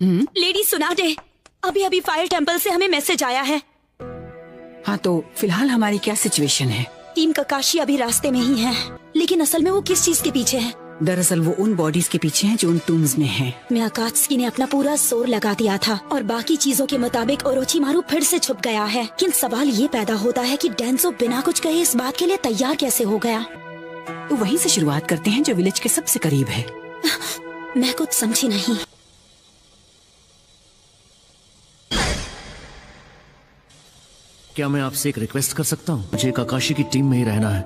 Lady सुनाडे, अभी अभी fire temple से हमें मैसेज आया है। हाँ, तो फिलहाल हमारी क्या सिचुएशन है? टीम ककाशी अभी रास्ते में ही है, लेकिन असल में वो किस चीज के पीछे है? दरअसल वो उन बॉडीज के पीछे हैं जो उन टूम्स में हैं। मियाकात्सुकी ने अपना पूरा जोर लगा दिया था और बाकी चीजों के मुताबिक ओरोचिमारू फिर से छुप गया है। लेकिन सवाल ये पैदा होता है कि डेंसो बिना कुछ कहे इस बात के लिए तैयार कैसे हो गया? तो वहीं से शुरुआत करते हैं जो विलेज के सबसे करीब है। मैं कुछ समझी नहीं। क्या मैं आपसे एक रिक्वेस्ट कर सकता हूँ? मुझे काकाशी की टीम में ही रहना है।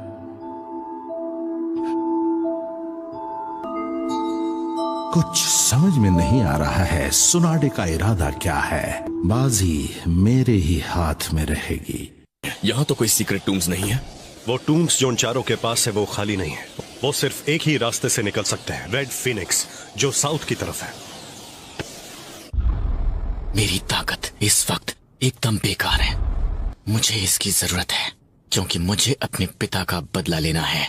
कुछ समझ में नहीं आ रहा है सुनाडे का इरादा क्या है। बाजी मेरे ही हाथ में रहेगी। यहाँ तो कोई सीक्रेट टूम्स नहीं है। वो टूम्स जो उन चारों के पास है वो खाली नहीं है। वो सिर्फ एक ही रास्ते से निकल सकते हैं, रेड फिनिक्स, जो साउथ की तरफ है। मेरी ताकत इस वक्त एकदम बेकार है। मुझे इसकी जरूरत है क्योंकि मुझे अपने पिता का बदला लेना है।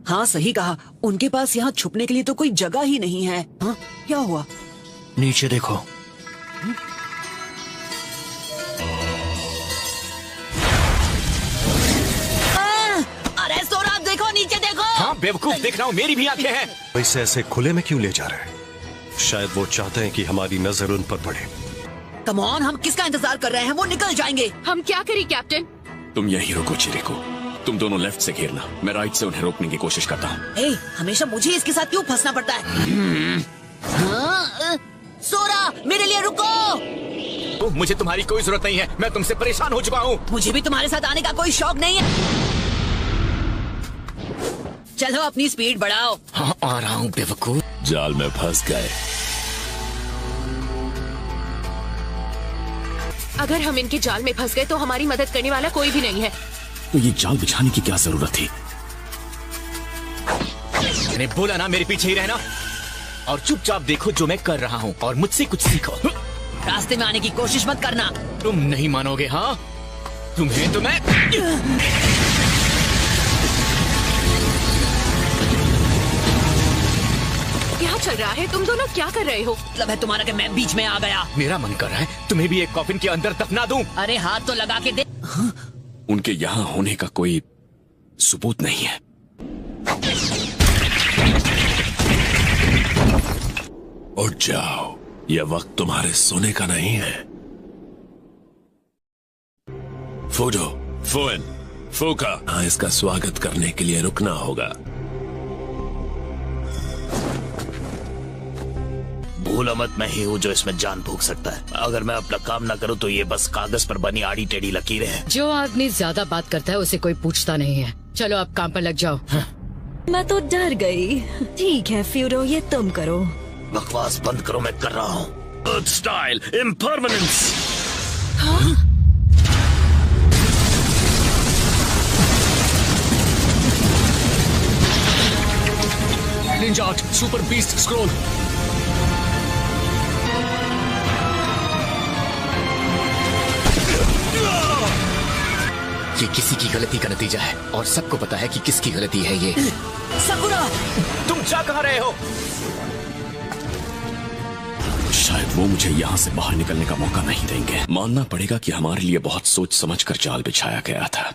हाँ, सही कहा। उनके पास यहाँ छुपने के लिए तो कोई जगह ही नहीं है। हाँ, क्या हुआ? नीचे देखो। अरे सोरा, देखो नीचे देखो। हाँ बेवकूफ, देख रहा हूँ, मेरी भी आंखें हैं। वैसे ऐसे खुले में क्यों ले जा रहे हैं? शायद वो चाहते हैं कि हमारी नजर उन पर पड़े। कम ऑन, हम किसका इंतजार कर रहे हैं? वो निकल जाएंगे। हम क्या करें कैप्टन? तुम यहीं रुको चिरिको, तुम दोनों लेफ्ट से घेरना, मैं राइट से उन्हें रोकने की कोशिश करता हूँ। हमेशा मुझे इसके साथ क्यों फंसना पड़ता है? सोरा, मेरे लिए रुको। मुझे तुम्हारी कोई जरूरत नहीं है, मैं तुमसे परेशान हो चुका हूँ। मुझे भी तुम्हारे साथ आने का कोई शौक नहीं है। चलो अपनी स्पीड बढ़ाओ। हाँ, आ रहा हूँ बेवकूफ। जाल में फंस गए। अगर हम इनके जाल में फंस गए तो हमारी मदद करने वाला कोई भी नहीं है। तो ये जाल बिछाने की क्या जरूरत थी? मैंने बोला ना मेरे पीछे ही रहना और चुपचाप देखो जो मैं कर रहा हूँ और मुझसे कुछ सीखो। रास्ते में आने की कोशिश मत करना। तुम नहीं मानोगे। हाँ, तुम्हें तो मैं क्या चल रहा है? तुम दोनों क्या कर रहे हो? मतलब है तुम्हारा कि मैं बीच में आ गया। मेरा मन कर रहा है तुम्हें भी एक कॉफिन के अंदर दफना दूं। अरे हाथ तो लगा के दे। उनके यहाँ होने का कोई सबूत नहीं है। उठ जाओ, यह वक्त तुम्हारे सोने का नहीं है। फूडो, फुएन, फूका, हाँ, इसका स्वागत करने के लिए रुकना होगा। भूलो मत, मैं ही हूँ जो इसमें जान फूंक सकता है। अगर मैं अपना काम ना करूँ तो ये बस कागज पर बनी आड़ी टेढ़ी लकीरें हैं। जो आदमी ज्यादा बात करता है उसे कोई पूछता नहीं है। चलो अब काम पर लग जाओ। मैं तो डर गई। ठीक है फ्यूरो, ये तुम करो। बकवास बंद करो, मैं कर रहा हूँ। Earth style impermanence. Ninja art super beast scroll. ये किसी की गलती का नतीजा है और सबको पता है कि किसकी गलती है ये। सकुरा, तुम जा कहाँ रहे हो? शायद वो मुझे यहाँ से बाहर निकलने का मौका नहीं देंगे। मानना पड़ेगा कि हमारे लिए बहुत सोच समझकर जाल बिछाया गया था।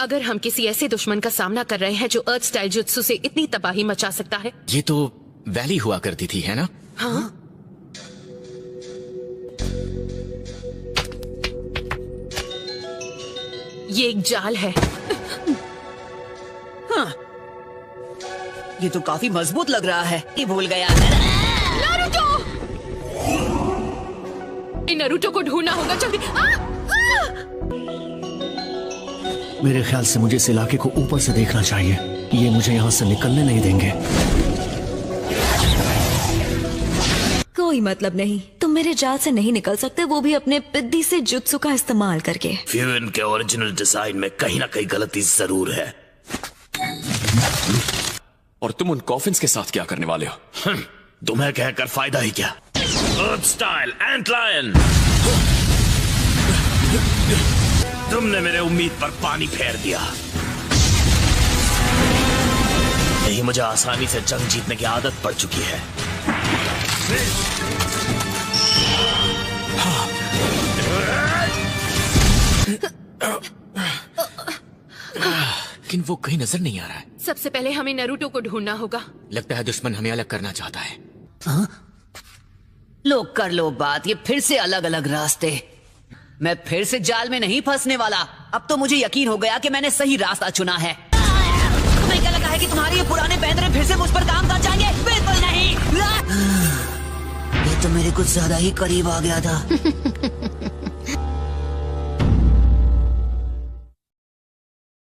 अगर हम किसी ऐसे दुश्मन का सामना कर रहे हैं जो अर्थ स्टाइल जुत्सु से इतनी तबाही मचा सकता है। ये तो वैली हुआ करती थी, है ना? हाँ, ये एक जाल है। हाँ, ये तो काफी मजबूत लग रहा है। ये भूल गया। नारुतो! नारुतो को ढूंढना होगा जल्दी। मेरे ख्याल से मुझे इस इलाके को ऊपर से देखना चाहिए। ये मुझे यहाँ से निकलने नहीं देंगे। कोई मतलब नहीं, तुम मेरे जाल से नहीं निकल सकते, वो भी अपने पिद्दी से जुत्सु का इस्तेमाल करके। फ्यून के ओरिजिनल डिजाइन में कहीं ना कहीं गलती जरूर है। और तुम उन कॉफिन्स के साथ क्या करने वाले हो? तुम्हें कहकर फायदा ही क्या? अर्थ स्टाइल एंट लायन। तुमने मेरे उम्मीद पर पानी फेर दिया। ही मुझे आसानी से जंग जीतने की आदत पड़ चुकी है। लेकिन वो कहीं नजर नहीं आ रहा है। सबसे पहले हमें नारुतो को ढूंढना होगा। लगता है दुश्मन हमें अलग करना चाहता है। लो कर लो बात, ये फिर से अलग अलग रास्ते। मैं फिर से जाल में नहीं फंसने वाला। अब तो मुझे यकीन हो गया कि मैंने सही रास्ता चुना है। तुम्हें क्या लगा है कि तुम्हारे ये पुराने पैंतरे फिर से मुझ पर काम कर जाएंगे? बिल्कुल नहीं। ये तो मेरे कुछ ज्यादा ही करीब आ गया था।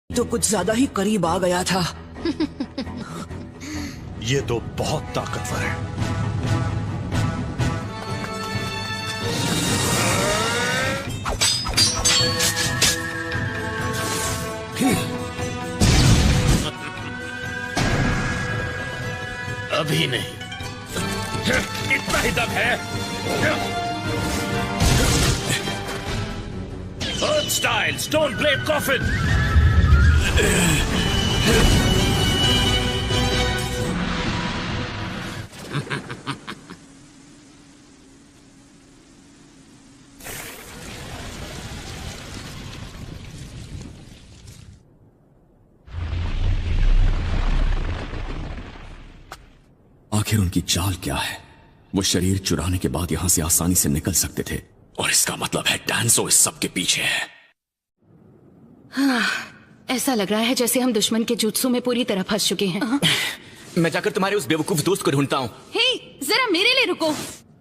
तो कुछ ज्यादा ही करीब आ गया था। ये तो बहुत ताकतवर है। अभी नहीं, इतना ही दम है। अर्थ स्टाइल स्टोन ब्लेड कॉफिन। आखिर उनकी चाल क्या है? वो शरीर चुराने के बाद यहां से आसानी से निकल सकते थे, और इसका मतलब है डैंसो इस सब के पीछे है। हाँ, ऐसा लग रहा है जैसे हम दुश्मन के जुत्सु में पूरी तरह फंस चुके हैं। मैं जाकर तुम्हारे उस बेवकूफ दोस्त को ढूंढता हूँ। हे, जरा मेरे लिए रुको।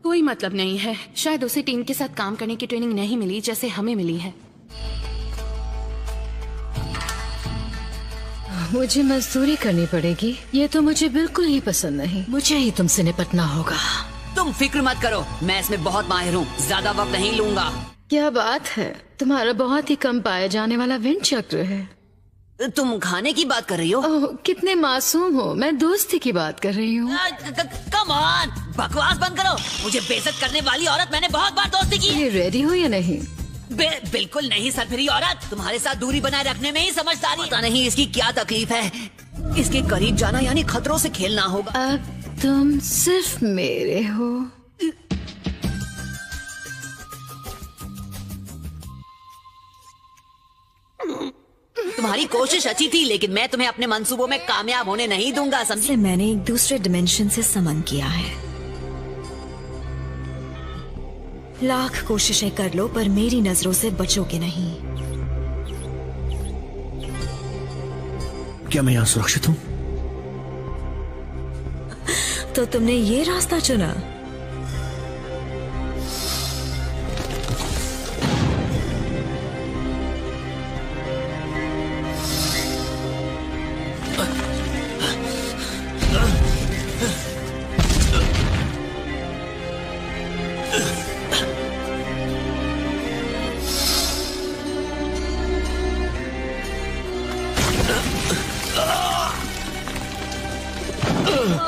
कोई मतलब नहीं है, शायद उसे टीम के साथ काम करने की ट्रेनिंग नहीं मिली जैसे हमें मिली है। मुझे मजदूरी करनी पड़ेगी। ये तो मुझे बिल्कुल ही पसंद नहीं। मुझे ही तुमसे निपटना होगा। तुम फिक्र मत करो, मैं इसमें बहुत माहिर हूँ। ज्यादा वक्त नहीं लूंगा। क्या बात है, तुम्हारा बहुत ही कम पाया जाने वाला विंड चक्र है। तुम खाने की बात कर रही हो? ओह, कितने मासूम हो। मैं दोस्ती की बात कर रही हूँ। कम ऑन, बकवास बंद करो। मुझे बेइज्जत करने वाली औरत मैंने बहुत बार दोस्ती की। ये रेडी हो या नहीं? बिल्कुल नहीं सरफिरी औरत। तुम्हारे साथ दूरी बनाए रखने में ही समझदारी। पता नहीं इसकी क्या तकलीफ है। इसके करीब जाना यानी खतरों से खेलना होगा। अब तुम सिर्फ मेरे हो। तुम्हारी कोशिश अच्छी थी, लेकिन मैं तुम्हें अपने मंसूबों में कामयाब होने नहीं दूंगा, समझे? मैंने एक दूसरे डिमेंशन से समन किया है। लाख कोशिशें कर लो पर मेरी नजरों से बचोगे नहीं। क्या मैं यहाँ सुरक्षित हूँ? तो तुमने ये रास्ता चुना?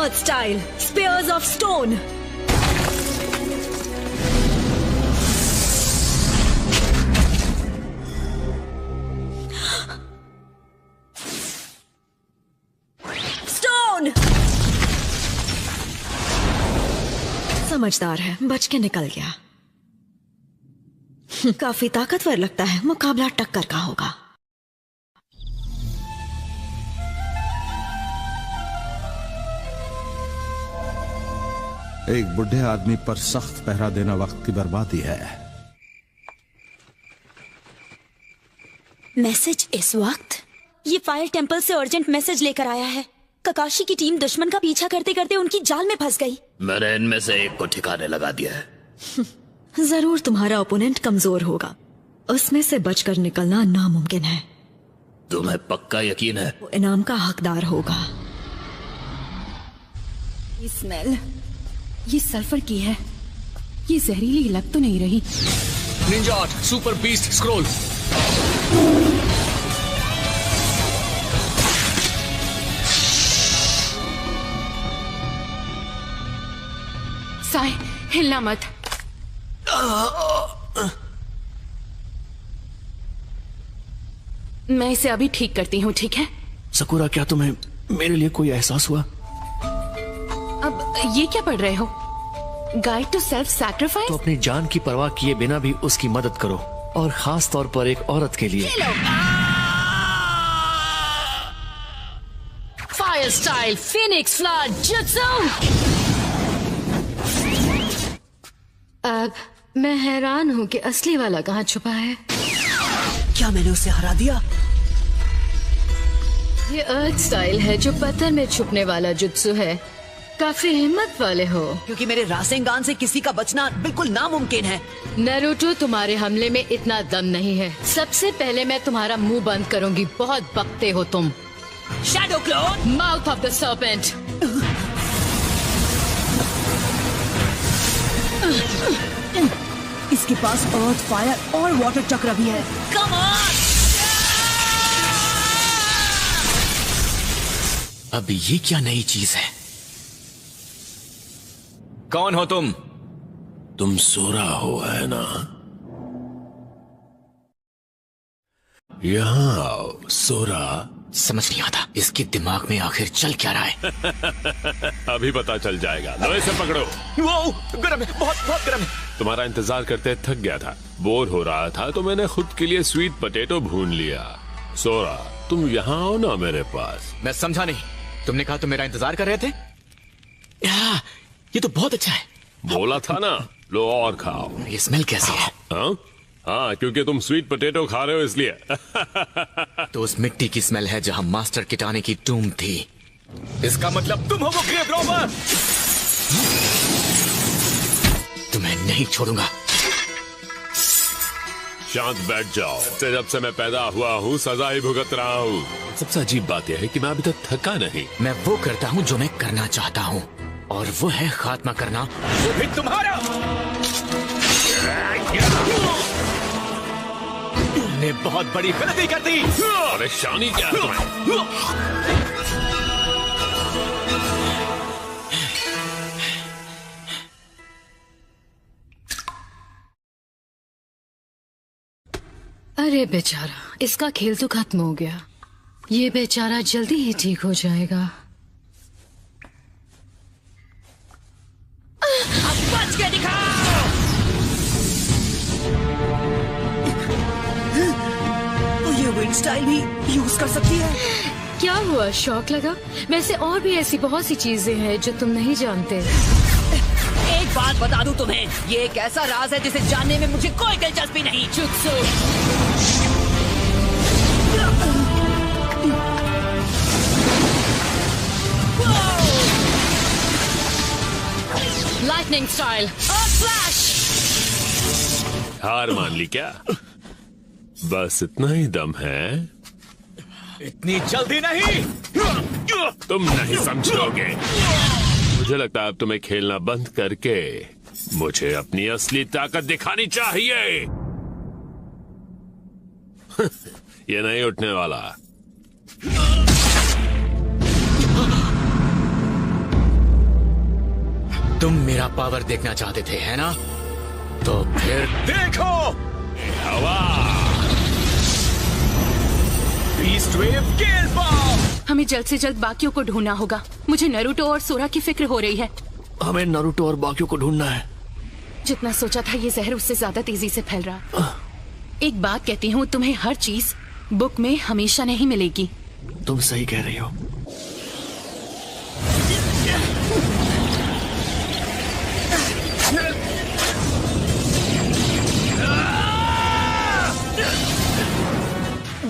Earth style, spears of stone. Stone. समझदार है, बच के निकल गया। काफी ताकतवर लगता है। मुकाबला टक्कर का होगा। एक बुढ़े आदमी पर सख्त पहरा देना वक्त की बर्बादी है। मैसेज इस वक्त? ये फायर टेंपल से अर्जेंट मैसेज लेकर आया है। ककाशी की टीम दुश्मन का पीछा करते करते उनकी जाल में फंस गई। मैंने इनमें से एक को ठिकाने लगा दिया है। जरूर तुम्हारा ओपोनेंट कमजोर होगा। उसमें से बचकर निकलना नामुमकिन है। तुम्हें पक्का यकीन है? वो इनाम का हकदार होगा। ये स्मेल, ये सल्फर की है। ये जहरीली लग तो नहीं रही? Ninja art super beast scroll. Sai, हिलना मत। मैं इसे अभी ठीक करती हूँ, ठीक है? सकुरा, क्या तुम्हें मेरे लिए कोई एहसास हुआ? अब ये क्या पढ़ रहे हो? Guide to self sacrifice? तो अपनी जान की परवाह किए बिना भी उसकी मदद करो, और खास तौर पर एक औरत के लिए। Fire style Phoenix flood jutsu. अब मैं हैरान हूँ कि असली वाला कहाँ छुपा है। क्या मैंने उसे हरा दिया? ये अर्थ स्टाइल है जो पत्थर में छुपने वाला जुत्सु है। काफी हिम्मत वाले हो। क्योंकि मेरे रासेंगान से किसी का बचना बिल्कुल नामुमकिन है। नारुतो, तुम्हारे हमले में इतना दम नहीं है। सबसे पहले मैं तुम्हारा मुंह बंद करूंगी। बहुत बकते हो तुम। Shadow clone, mouth of the serpent. इसके पास अर्थ, फायर और वाटर चक्र भी है। Come on! अब ये क्या नई चीज है? कौन हो तुम? तुम सोरा हो, है ना? यहाँ आओ सोरा। समझ नहीं आता इसके दिमाग में आखिर चल क्या रहा है। अभी पता चल जाएगा। लो इसे पकड़ो। वो गरम है, बहुत बहुत गरम है। तुम्हारा इंतजार करते थक गया था, बोर हो रहा था, तो मैंने खुद के लिए स्वीट पोटैटो भून लिया। सोरा, तुम यहाँ आओ ना मेरे पास। मैं समझा नहीं। तुमने कहा तुम मेरा इंतजार कर रहे थे? ये तो बहुत अच्छा है। बोला था ना, लो और खाओ। ये स्मेल कैसी है? हाँ, क्योंकि तुम स्वीट पोटैटो खा रहे हो इसलिए। तो उस मिट्टी की स्मेल है जहां मास्टर किटाने की टूम थी। इसका मतलब तुम हो वो ग्रेव रॉबर। तुम्हें नहीं छोड़ूंगा। शांत बैठ जाओ। जब से मैं पैदा हुआ हूँ सजा ही भुगत रहा हूँ। सबसे अजीब बात यह है कि मैं अभी तक थका नहीं। मैं वो करता हूँ जो मैं करना चाहता हूँ, और वो है खात्मा करना, वो भी तुम्हारा। तुमने बहुत बड़ी गलती कर दी। परेशानी क्या है तुम्हें? अरे बेचारा, इसका खेल तो खत्म हो गया। ये बेचारा जल्दी ही ठीक हो जाएगा। अब बच के दिखाओ। तो ये विंड स्टाइल भी यूज कर सकती है। क्या हुआ, शौक लगा? वैसे और भी ऐसी बहुत सी चीजें हैं जो तुम नहीं जानते। एक बात बता दूं तुम्हें, ये एक ऐसा राज है जिसे जानने में मुझे कोई दिलचस्पी नहीं। जुत्सु। लाइटनिंग स्टाइल और फ्लैश। हार मान ली क्या? बस इतना ही दम है? इतनी जल्दी नहीं। तुम नहीं समझोगे। मुझे लगता है अब तुम्हें खेलना बंद करके मुझे अपनी असली ताकत दिखानी चाहिए। ये नहीं उठने वाला। तुम मेरा पावर देखना चाहते थे, है ना? तो फिर देखो। हवा। बीस्ट वेव गेल बॉम्ब। हमें जल्द से जल्द बाकियों को ढूंढना होगा। मुझे नारुतो और सोरा की फिक्र हो रही है। हमें नारुतो और बाकियों को ढूंढना है। जितना सोचा था ये जहर उससे ज्यादा तेजी से फैल रहा। एक बात कहती हूँ, तुम्हें हर चीज बुक में हमेशा नहीं मिलेगी। तुम सही कह रही हो।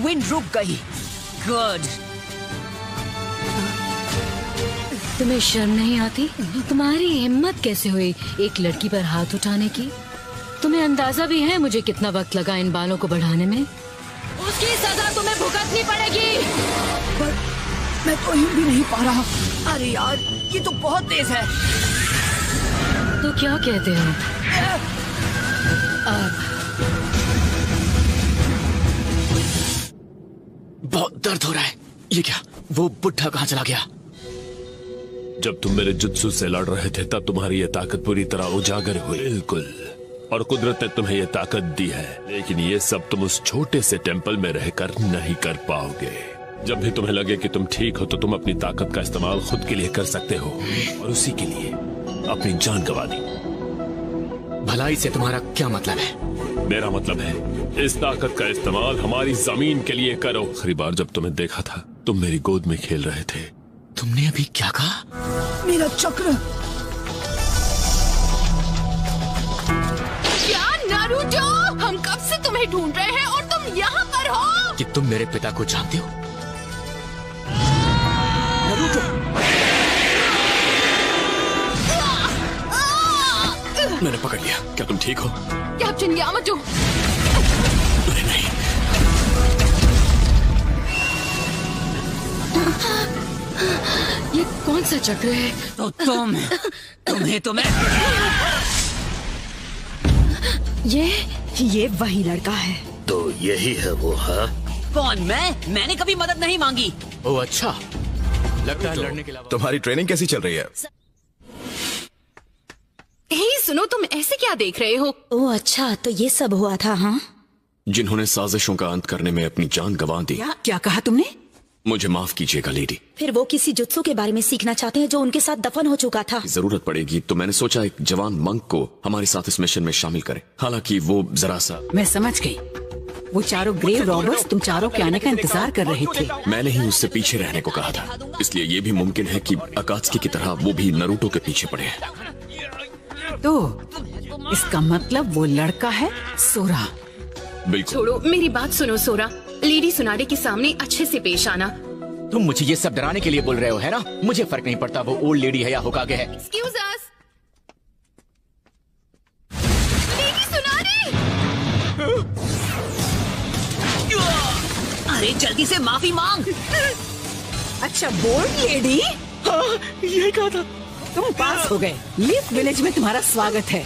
विंड रुक गई। गुड। तुम्हें शर्म नहीं आती? तुम्हारी हिम्मत कैसे हुई एक लड़की पर हाथ उठाने की? तुम्हें अंदाजा भी है मुझे कितना वक्त लगा इन बालों को बढ़ाने में? उसकी सजा तुम्हें भुगतनी पड़ेगी। पर मैं तो हिल भी नहीं पा रहा। अरे यार, ये तो बहुत तेज है। तो क्या कहते हो? बहुत दर्द हो रहा है। ये क्या? वो बुढ़ा कहाँ चला गया? जब तुम मेरे जुत्सु से लड़ रहे थे तब तुम्हारी ये ताकत पूरी तरह उजागर हुई। बिल्कुल। और कुदरत ने तुम्हें ये ताकत दी है, लेकिन ये सब तुम उस छोटे से टेंपल में रहकर नहीं कर पाओगे। जब भी तुम्हें लगे कि तुम ठीक हो तो तुम अपनी ताकत का इस्तेमाल खुद के लिए कर सकते हो, और उसी के लिए अपनी जान गंवा दी। भलाई से तुम्हारा क्या मतलब है? मेरा मतलब है इस ताकत का इस्तेमाल हमारी जमीन के लिए करो। आखिरी बार जब तुम्हें देखा था तुम मेरी गोद में खेल रहे थे। तुमने अभी क्या कहा? मेरा चक्र। क्या नारुतो? हम कब से तुम्हें ढूंढ रहे हैं और तुम यहाँ पर हो? कि तुम मेरे पिता को जानते हो? मैंने पकड़ लिया। क्या तुम ठीक हो? Captain Yamato. अरे नहीं। ये कौन सा चक्र है? तो तुम्हें तो मैं। ये वही लड़का है। तो यही है वो, हाँ? कौन? मैंने कभी मदद नहीं मांगी। ओह अच्छा, लगता है लड़ने के अलावा। तुम्हारी ट्रेनिंग कैसी चल रही है? हे सुनो, तुम ऐसे क्या देख रहे हो? ओह अच्छा, तो ये सब हुआ था। हाँ, जिन्होंने साजिशों का अंत करने में अपनी जान गंवा दी। क्या कहा तुमने? मुझे माफ कीजिएगा लेडी। फिर वो किसी जुत्सु के बारे में सीखना चाहते हैं जो उनके साथ दफन हो चुका था। जरूरत पड़ेगी तो मैंने सोचा एक जवान मंक को हमारे साथ इस मिशन में शामिल करें। हालांकि वो जरा सा। मैं समझ गई। वो चारों ग्रेव रॉबर्स तुम चारों के आने का इंतजार कर रहे थे। मैंने ही उससे पीछे रहने को कहा था, इसलिए ये भी मुमकिन है कि अकात्सुकी की तरह वो भी नारुतो के पीछे पड़े हैं। तो इसका मतलब वो लड़का है सोरा। बिल्कुल। छोड़ो, मेरी बात सुनो सोरा। लेडी सुनाडे के सामने अच्छे से पेश आना। तुम मुझे ये सब डराने के लिए बोल रहे हो, है ना? मुझे फर्क नहीं पड़ता वो ओल्ड लेडी है या होकागे है। Excuse us। लेडी सुनाडे। अरे जल्दी से माफी मांग। अच्छा, बोल्ड लेडी। हाँ, यही कहा था। तुम पास हो गए। लीफ विलेज में तुम्हारा स्वागत है।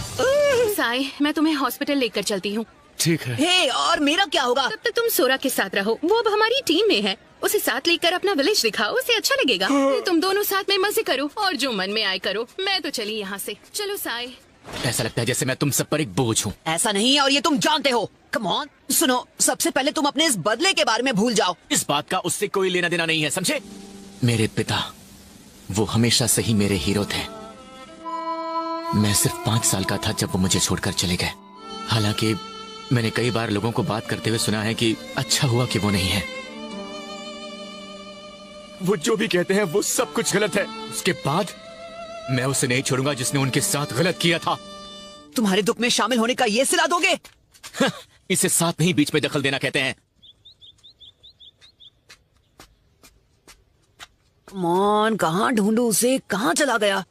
साई, मैं तुम्हें हॉस्पिटल लेकर चलती हूँ। ठीक है। हे, और मेरा क्या होगा? तब तक तुम सोरा के साथ रहो, वो अब हमारी टीम में है। उसे साथ लेकर अपना विलेज दिखाओ, उसे अच्छा लगेगा। तुम दोनों साथ में मजे करो और जो मन में आए करो। मैं तो चली यहाँ से। चलो साई। ऐसा लगता है जैसे मैं तुम सब पर एक बोझ हूँ। ऐसा नहीं है और ये तुम जानते हो। कम ऑन, सुनो, सबसे पहले तुम अपने इस बदले के बारे में भूल जाओ। इस बात का उससे कोई लेना देना नहीं है, समझे? मेरे पिता, वो हमेशा से ही मेरे हीरो थे। मैं सिर्फ 5 साल का था जब वो मुझे छोड़कर चले गए। हालांकि मैंने कई बार लोगों को बात करते हुए सुना है कि अच्छा हुआ कि वो नहीं है। वो जो भी कहते हैं वो सब कुछ गलत है। उसके बाद मैं उसे नहीं छोड़ूंगा जिसने उनके साथ गलत किया था। तुम्हारे दुख में शामिल होने का ये सिला दोगे? इसे साथ नहीं, बीच में दखल देना कहते हैं। कमान, कहाँ ढूंढूं उसे? कहाँ चला गया?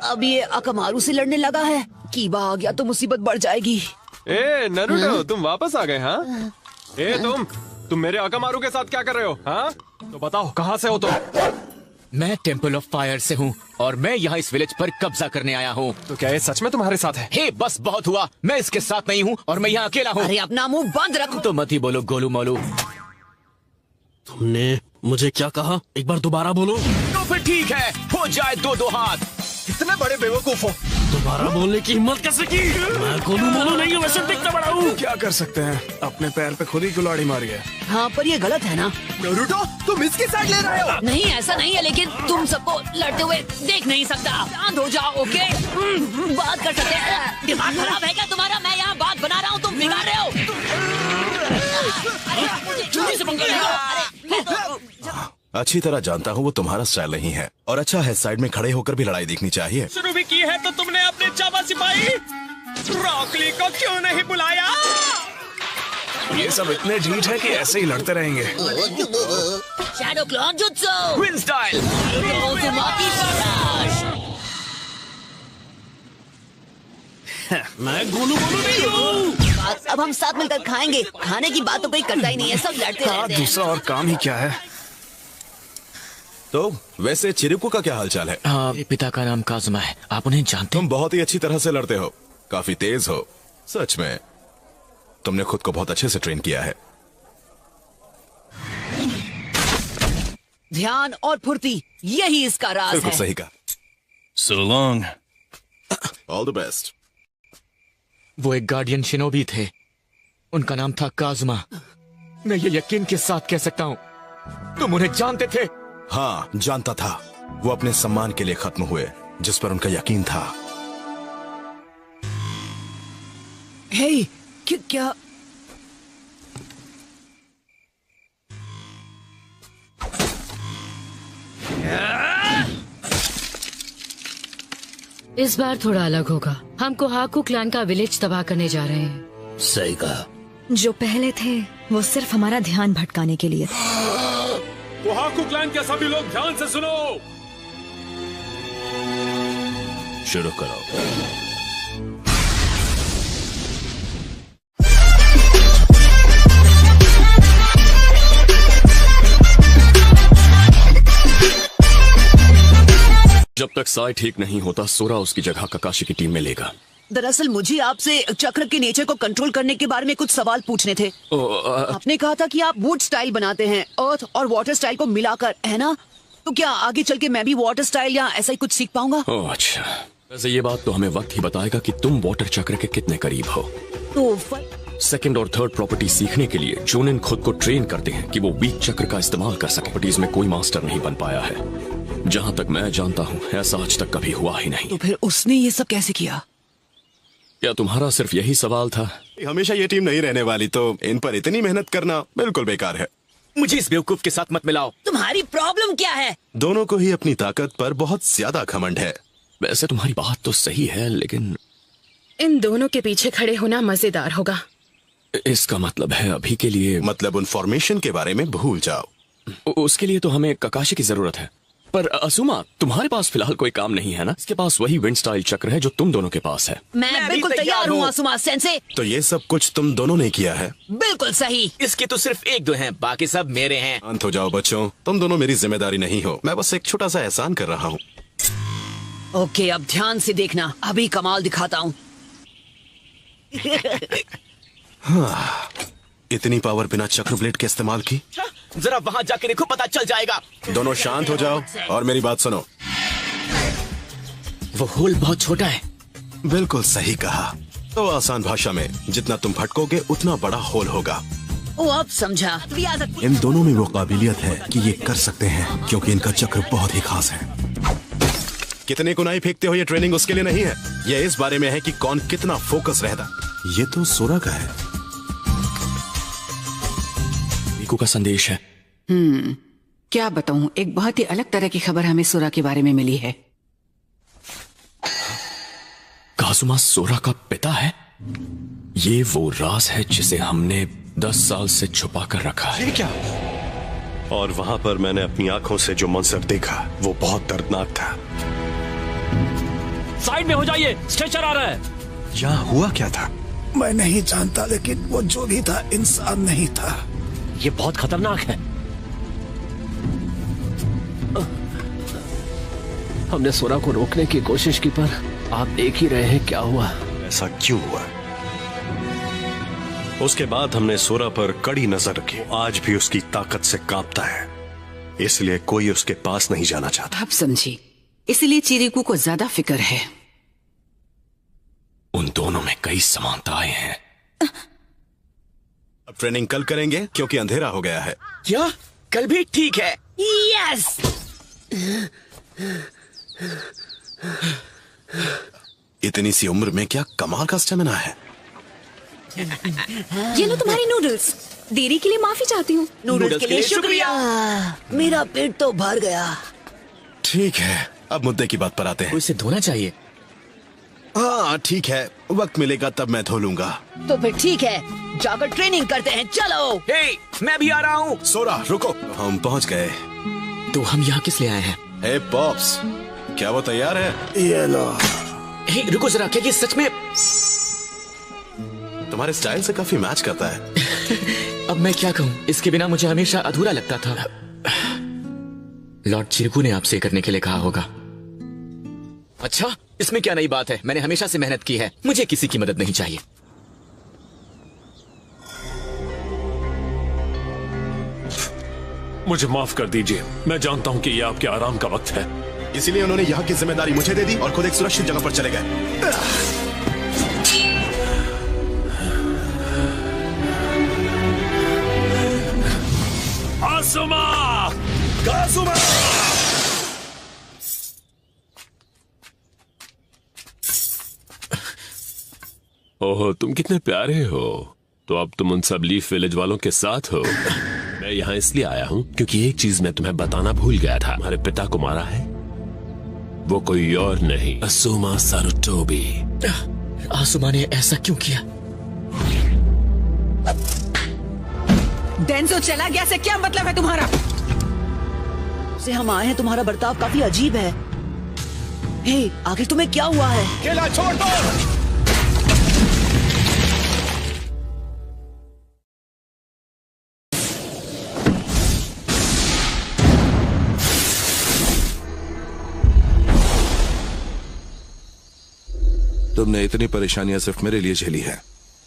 अब ये अकमारू से लड़ने लगा है। कीबा आ गया तो मुसीबत बढ़ जाएगी। ए नारुतो, तुम वापस आ गए? हाँ, ए तुम मेरे अकमारू के साथ क्या कर रहे हो? हाँ, तो बताओ कहाँ से हो तुम? मैं टेम्पल ऑफ फायर से हूँ और मैं यहाँ इस विलेज पर कब्जा करने आया हूँ। तो क्या ये सच में तुम्हारे साथ है? हे, बस बहुत हुआ। मैं इसके साथ नहीं हूँ और मैं यहाँ अकेला हूँ। अरे अपना मुंह बंद रखो। तो मत ही बोलो गोलू मोलू। तुमने मुझे क्या कहा? एक बार दोबारा बोलो। तो फिर ठीक है, हो जाए 2-2 हाथ। कितने बड़े बेवकूफ हो। दोबारा बोलने की हिम्मत कैसे की? मैं गोलू मोलू नहीं हूँ, वैसे दिखता बड़ा हूँ। क्या कर सकते हैं, अपने पैर पे खुद ही कुल्हाड़ी मारी है। हाँ, पर ये गलत है ना? नारुतो, तुम इसकी साइड ले रहे हो। नहीं, ऐसा नहीं है, लेकिन तुम सबको लड़ते हुए देख नहीं सकता। शांत हो जाओ, ओके? बात कर सकते हैं। दिमाग खराब है क्या तुम्हारा? मैं यहाँ बात बना रहा हूँ, तुम बिगाड़ रहे हो। जल्दी से पंगा लो। अच्छी तरह जानता हूँ वो तुम्हारा स्टाइल नहीं है, और अच्छा है साइड में खड़े होकर भी लड़ाई देखनी चाहिए। शुरू भी की है तो तुमने अपने जावा सिपाही रॉकली को क्यों नहीं बुलाया? ये सब इतने ढीठ है कि ऐसे ही लड़ते रहेंगे। Shadow clone jutsu, win style. मैं गोलू मोलू नहीं हूँ। अब हम साथ मिलकर खाएंगे। खाने की बात तो कोई करता ही नहीं है, सब लड़ते रहते हैं। दूसरा और काम ही क्या है? तो वैसे चिरुको का क्या हालचाल है? हाँ, मेरे पिता का नाम काजुमा है। आप उन्हें जानते? तुम बहुत ही अच्छी तरह से लड़ते हो, काफी तेज हो। सच में तुमने खुद को बहुत अच्छे से ट्रेन किया है। ध्यान और फुर्ती, यही इसका राज बिल्कुल है। सही कहा। So long. All the best. वो एक गार्डियन शिनोबी थे उनका नाम था काजुमा। मैं ये यकीन के साथ कह सकता हूँ तुम उन्हें जानते थे। हाँ, जानता था। वो अपने सम्मान के लिए खत्म हुए, जिस पर उनका यकीन था। हे, क्या इस बार थोड़ा अलग होगा। हम कोहाकू क्लैन का विलेज तबाह करने जा रहे हैं। सही कहा। जो पहले थे वो सिर्फ हमारा ध्यान भटकाने के लिए। कोहाकू क्लैन के सभी लोग ध्यान से सुनो। शुरू करो। जब तक साई ठीक नहीं होता, सोरा उसकी जगह ककाशी की टीम में लेगा। दरअसल मुझे आपसे चक्र के नेचर को कंट्रोल करने के बारे में कुछ सवाल पूछने थे। आपने कहा था कि आप वुड स्टाइल बनाते हैं, अर्थ और वाटर स्टाइल को मिलाकर, है ना? तो क्या आगे चल के मैं भी वाटर स्टाइल या ऐसा ही कुछ सीख पाऊंगा? ओह अच्छा, वैसे ये बात तो हमें वक्त ही बताएगा कि तुम वाटर चक्र के कितने करीब हो। तो सेकंड और थर्ड प्रॉपर्टी सीखने के लिए जोनिन खुद को ट्रेन करते हैं कि वो वीक चक्र का इस्तेमाल कर सके। प्रॉपर्टीज में कोई मास्टर नहीं बन पाया है। जहाँ तक मैं जानता हूँ ऐसा आज तक कभी हुआ ही नहीं। तो फिर उसने ये सब कैसे किया? क्या तुम्हारा सिर्फ यही सवाल था? हमेशा ये टीम नहीं रहने वाली, तो इन पर इतनी मेहनत करना बिल्कुल बेकार है। मुझे इस बेवकूफ के साथ मत मिलाओ। तुम्हारी प्रॉब्लम क्या है? दोनों को ही अपनी ताकत पर बहुत ज्यादा घमंड है। वैसे तुम्हारी बात तो सही है, लेकिन इन दोनों के पीछे खड़े होना मजेदार होगा। इसका मतलब है अभी के लिए, मतलब उन फॉर्मेशन के बारे में भूल जाओ। उसके लिए तो हमें ककाशी की जरूरत है। पर असुमा, तुम्हारे पास फिलहाल कोई काम नहीं है ना? इसके पास वही विंड स्टाइल चक्र है जो तुम दोनों के पास है। मैं बिल्कुल तैयार हूँ असुमा सेंसे। तो ये सब कुछ तुम दोनों ने किया है? बिल्कुल सही। इसके तो सिर्फ एक दो हैं, बाकी सब मेरे हैं। शांत हो जाओ बच्चों, तुम दोनों मेरी जिम्मेदारी नहीं हो। मैं बस एक छोटा सा एहसान कर रहा हूँ। ओके, अब ध्यान से देखना, अभी कमाल दिखाता हूँ। हाँ, इतनी पावर बिना चक्र ब्लेड के इस्तेमाल की? जरा वहाँ जाके देखो, पता चल जाएगा। दोनों शांत हो जाओ और मेरी बात सुनो। वो होल बहुत छोटा है। बिल्कुल सही कहा। तो आसान भाषा में, जितना तुम भटकोगे उतना बड़ा होल होगा। ओ, अब समझा। इन दोनों में वो काबिलियत है कि ये कर सकते हैं, क्योंकि इनका चक्र बहुत ही खास है। कितने कुनाई फेंकते हो, ये ट्रेनिंग उसके लिए नहीं है। ये इस बारे में है कि कौन कितना फोकस रहता। ये तो सोरा का है। मीकू का संदेश है। क्या बताऊं, एक बहुत ही अलग तरह की खबर हमें सोरा के बारे में मिली है। काजुमा सोरा का पिता है? ये वो राज है जिसे हमने 10 साल से छुपा कर रखा है। ये क्या? और वहां पर मैंने अपनी आंखों से जो मंजर देखा वो बहुत दर्दनाक था। साइड में हो जाइए, स्ट्रेचर आ रहा है। यहाँ हुआ क्या था? मैं नहीं जानता, लेकिन वो जो भी था इंसान नहीं था। ये बहुत खतरनाक है। हमने सोरा को रोकने की कोशिश की, पर आप देख ही रहे हैं क्या हुआ। ऐसा क्यों हुआ? उसके बाद हमने सोरा पर कड़ी नजर रखी। आज भी उसकी ताकत से कांपता है, इसलिए कोई उसके पास नहीं जाना चाहता। अब समझी, इसलिए चिरिकू को ज्यादा फिक्र है। उन दोनों में कई समानताएं हैं। अब ट्रेनिंग कल करेंगे क्योंकि अंधेरा हो गया है। क्या? कल भी ठीक है। यस। इतनी सी उम्र में क्या कमाल का स्टेमिना है। ये लो तुम्हारी नूडल्स। देरी के लिए माफी चाहती हूँ। नूडल्स के लिए शुक्रिया। मेरा पेट तो भर गया। ठीक है, अब मुद्दे की बात पर आते हैं। उसे धोना चाहिए। हाँ ठीक है, वक्त मिलेगा तब मैं धो लूंगा। तो फिर ठीक है, जाकर ट्रेनिंग करते हैं। चलो। हे, मैं भी आ रहा हूँ। सोरा रुको, हम पहुँच गए। तो हम यहाँ किस लिए आए हैं? हे पॉप्स, क्या वो तैयार है? ये लो। हे, रुको जरा, क्या ये सच में तुम्हारे स्टाइल से काफी मैच करता है। अब मैं क्या कहूँ, इसके बिना मुझे हमेशा अधूरा लगता था। लॉर्ड चिरकू ने आपसे करने के लिए कहा होगा। अच्छा, इसमें क्या नई बात है? मैंने हमेशा से मेहनत की है, मुझे किसी की मदद नहीं चाहिए। मुझे माफ कर दीजिए, मैं जानता हूँ कि ये आपके आराम का वक्त है। इसीलिए उन्होंने यहाँ की जिम्मेदारी मुझे दे दी और खुद एक सुरक्षित जगह पर चले गए। कासुमा! कासुमा! ओह, तुम कितने प्यारे हो। तो अब तुम उन सब लीफ विलेज वालों के साथ हो। मैं यहाँ इसलिए आया हूँ क्योंकि एक चीज मैं तुम्हें बताना भूल गया था। तुम्हारे पिता को मारा है वो कोई और नहीं, असूमा सारुटोबी। आसुमा ने ऐसा क्यों किया? डेंजो चला गया से क्या मतलब है तुम्हारा? से हम आए हैं, तुम्हारा बर्ताव काफी अजीब है। हे, आखिर तुम्हें क्या हुआ है? केला छोड़ दो। तुमने इतनी परेशानियां सिर्फ मेरे लिए झेली है।